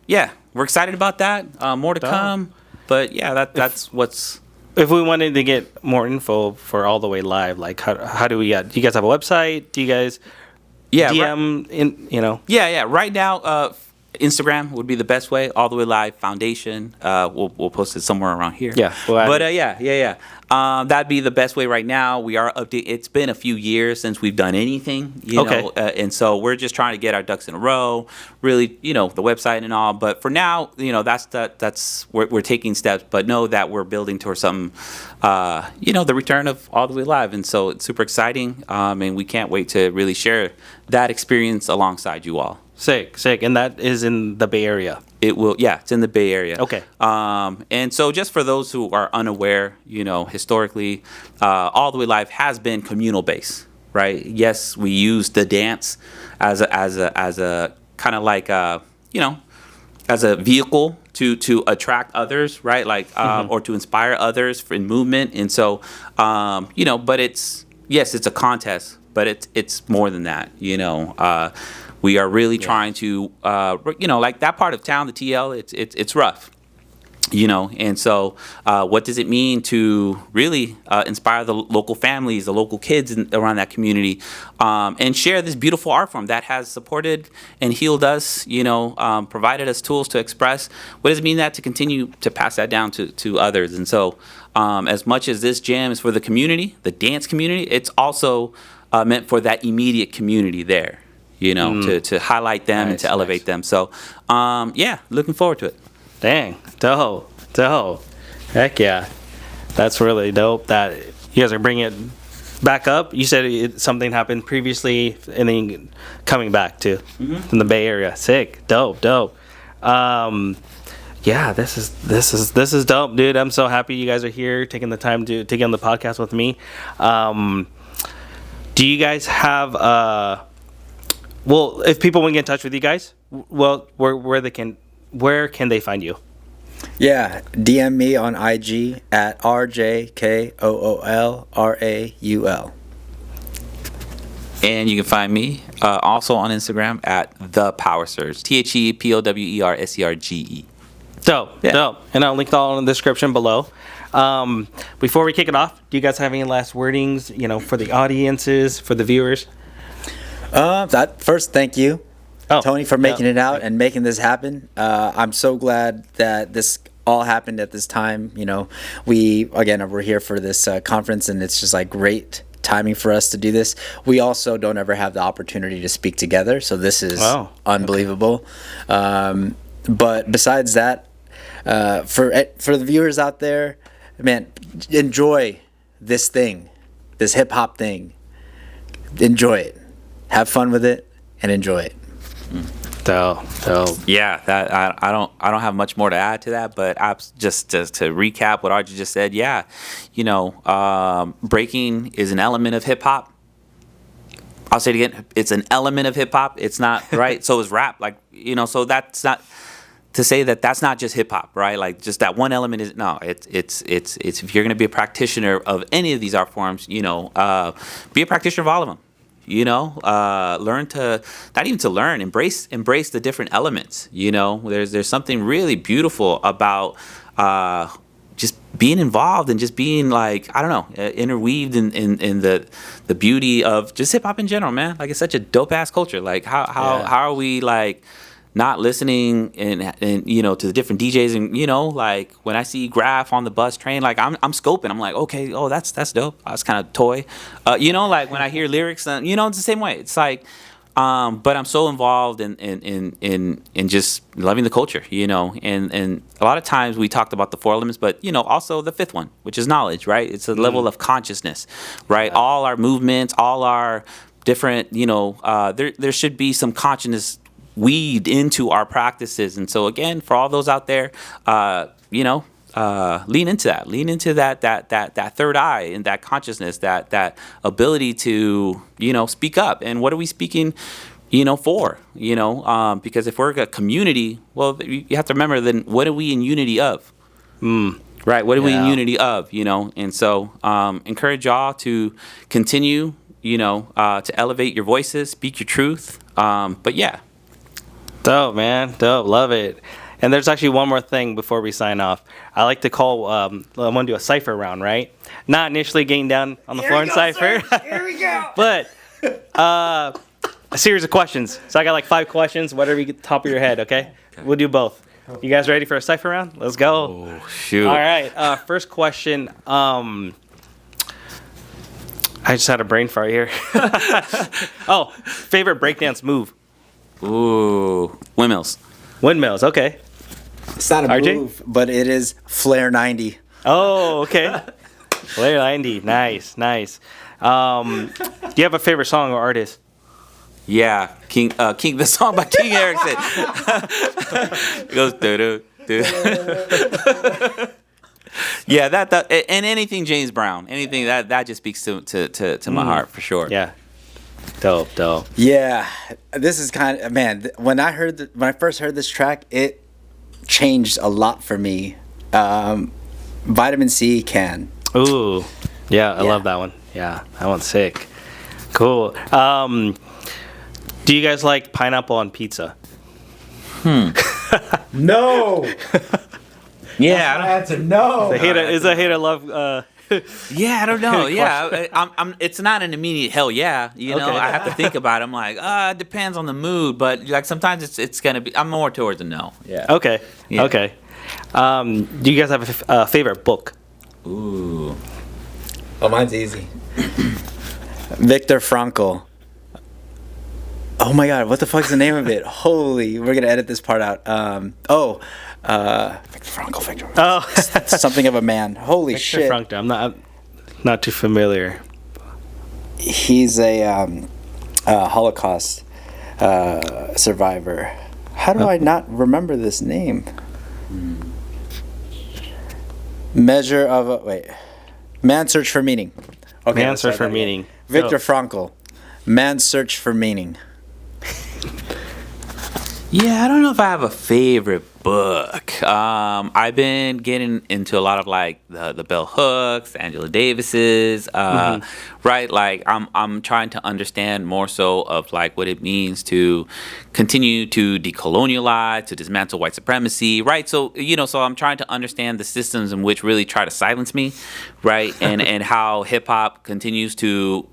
we're excited about that. More to come, but that's what's. If we wanted to get more info for All the Way Live, like how do we do you guys have a website? Do you guys DM Yeah. Right now, Instagram would be the best way. All the Way Live Foundation. We'll post it somewhere around here. Yeah. That'd be the best way right now. We are updating. It's been a few years since we've done anything, and so we're just trying to get our ducks in a row. Really, the website and all. But for now, that's we're taking steps. But know that we're building towards something. The return of All the Way Live, and so it's super exciting. And we can't wait to really share that experience alongside you all. Sick. And that is in the Bay Area. It's in the Bay Area. Okay. And so just for those who are unaware, historically, All the Way Live has been communal based, right? Yes, we use the dance as a kind of like as a vehicle to attract others, right? Like or to inspire others in movement. And so but it's a contest, but it's more than that, We are really trying to, like that part of town, the TL, it's rough. And so what does it mean to really inspire the local families, the local kids around that community, and share this beautiful art form that has supported and healed us, provided us tools to express? What does it mean that to continue to pass that down to others? And so as much as this jam is for the community, the dance community, it's also meant for that immediate community there, to highlight them and to elevate them. So, looking forward to it. Dang, dope. Heck yeah. That's really dope that you guys are bringing it back up. You said something happened previously and then coming back too in the Bay Area. Sick. Dope. Yeah, this is dope, dude. I'm so happy you guys are here taking the time to get on the podcast with me. Do you guys have if people want to get in touch with you guys, where can they find you? Yeah, DM me on IG at RJKOOLRAUL. And you can find me also on Instagram at The Power Surge. ThePowerSerge. Dope. Yeah. Dope. And I'll link it all in the description below. Before we kick it off, do you guys have any last wordings, for the audiences, for the viewers? First, thank you, Tony, for making it out and making this happen. I'm so glad that this all happened at this time. We're here for this conference, and it's just like great timing for us to do this. We also don't ever have the opportunity to speak together, so this is unbelievable. But besides that, for the viewers out there, man, enjoy this thing, this hip hop thing. Enjoy it, have fun with it, and enjoy it. Dope. Yeah, that I don't have much more to add to that, but just to recap what RJ just said. Yeah, breaking is an element of hip hop. I'll say it again. It's an element of hip hop. It's not right. So is rap. So that's not to say that that's not just hip hop, right? Like just that one element is no. It's if you're going to be a practitioner of any of these art forms, be a practitioner of all of them. Learn to not even to learn, embrace the different elements. There's something really beautiful about just being involved and just being interweaved in the beauty of just hip hop in general, man. Like it's such a dope ass culture. Like how are we not listening and to the different DJs and when I see Graph on the bus train, I'm scoping. I'm like, okay, that's dope. That's kind of toy. When I hear lyrics, it's the same way. It's like, but I'm so involved in just loving the culture, and a lot of times we talked about the four elements, but also the fifth one, which is knowledge, right? It's a level of consciousness, right? All our movements, all our different, there should be some consciousness weed into our practices. And so again, for all those out there, lean into that third eye and that consciousness, that ability to speak up. And what are we speaking for? Because if we're a community, well, you have to remember, then what are we in unity of? Right, what are we in unity of? And so encourage y'all to continue to elevate your voices, speak your truth. But yeah. Dope, man. Dope. Love it. And there's actually one more thing before we sign off. I like to call, I want to do a cipher round, right? Not initially getting down on the floor in cipher. Here we go. But a series of questions. So I got 5 questions, whatever you get the top of your head, okay? We'll do both. You guys ready for a cipher round? Let's go. Oh, shoot. All right. First question. I just had a brain fart here. Favorite breakdance move? Ooh, windmills. Windmills, okay. It's not a RJ? move, but it is Flare 90. Oh, okay. Flare 90, nice. Do you have a favorite song or artist? Yeah, King, the song by King Erickson. It goes do. Yeah, that and anything James Brown, anything that just speaks to my heart for sure. Yeah. Dope. Yeah, this is kind of, man, when I first heard this track, it changed a lot for me. Vitamin C Can. Ooh, yeah, I love that one. Yeah, that one's sick. Cool. Do you guys like pineapple on pizza? No. Yeah, My answer, no. Is a hater love? yeah, I don't know. Yeah, I'm. It's not an immediate hell yeah. You know, Okay. I have to think about it. I'm like, it depends on the mood, but like sometimes it's gonna be. I'm more towards a no. Yeah. Okay. Yeah. Okay. Do you guys have a favorite book? Ooh. Oh, mine's easy. Viktor Frankl. Oh my God, what the fuck's the name of it? Holy, we're gonna edit this part out. Viktor Frankl. Oh, Something of a man. Holy shit. Frankl. I'm not too familiar. He's a Holocaust survivor. How do I not remember this name? Measure of a wait. Man's Search for Meaning. Okay, Man's let's try Search for that again. Meaning. Viktor Oh. Frankl. Man's Search for Meaning. Yeah, I don't know if I have a favorite book. I've been getting into a lot of like the Bell Hooks, Angela Davis's, right? Like I'm trying to understand more so of like what it means to continue to decolonialize, to dismantle white supremacy, right? So so I'm trying to understand the systems in which really try to silence me, right? And how hip hop continues to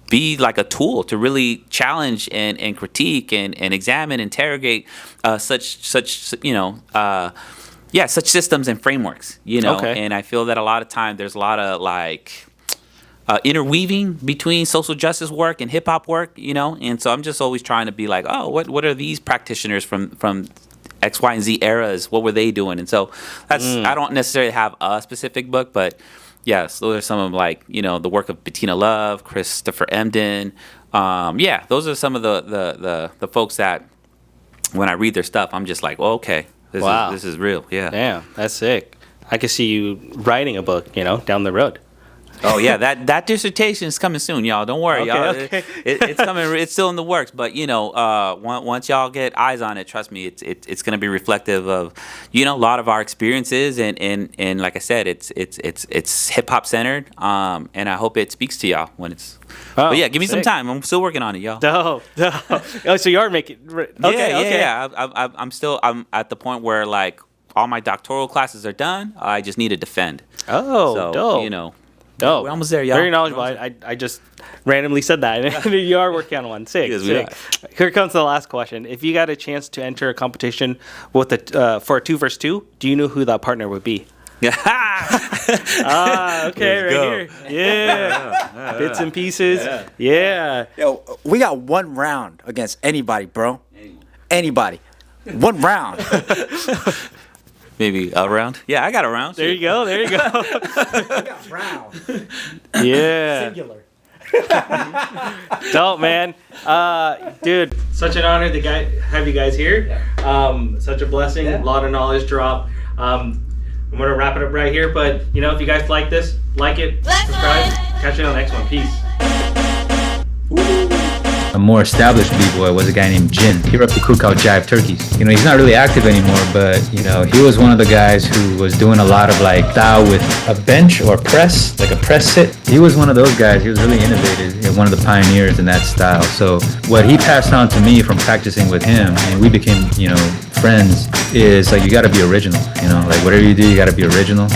be like a tool to really challenge and critique and examine, interrogate such systems and frameworks, Okay. And I feel that a lot of time there's a lot of like interweaving between social justice work and hip hop work, and so I'm just always trying to be like, oh, what are these practitioners from X, Y, and Z eras? What were they doing? And so that's I don't necessarily have a specific book, but yes, those are some of like the work of Bettina Love, Christopher Emden. Those are some of the folks that when I read their stuff, I'm just like, well, okay, this is real. Yeah. Damn, that's sick. I could see you writing a book, down the road. Oh yeah, that dissertation is coming soon, y'all. Don't worry, y'all. Okay. It's coming. It's still in the works, but once y'all get eyes on it, trust me, it's going to be reflective of a lot of our experiences, and like I said, it's hip hop centered, and I hope it speaks to y'all when it's. Oh, but yeah, give me some sick. time. I'm still working on it, y'all. Dope. Oh, so you are making. Okay. Yeah. I'm at the point where like all my doctoral classes are done. I just need to defend. Oh, So dope. Dope. we're almost there, y'all. Very knowledgeable. I just randomly said that. You are working on one. Sick. Yes, we sick. Here comes the last question. If you got a chance to enter a competition with for a 2v2, do you know who that partner would be? Okay, Let's right go. here. Yeah. Bits and pieces. Yeah. Yo, we got one round against anybody, bro. Anybody. One round. Maybe a round. Yeah, I got a round. There you go. We got round. Yeah. Singular. Dope, man. Dude, such an honor to have you guys here. Such a blessing. A lot of knowledge drop. I'm gonna wrap it up right here. But if you guys like this, like it, subscribe. Catch you on the next one. Peace. A more established b-boy was a guy named Jin. He repped the Cookout Jive Turkeys. He's not really active anymore, but he was one of the guys who was doing a lot of like style with a bench or press, like a press sit. He was one of those guys. He was really innovative, one of the pioneers in that style. So what he passed on to me from practicing with him, and we became, friends, is like you got to be original. Like whatever you do, you got to be original.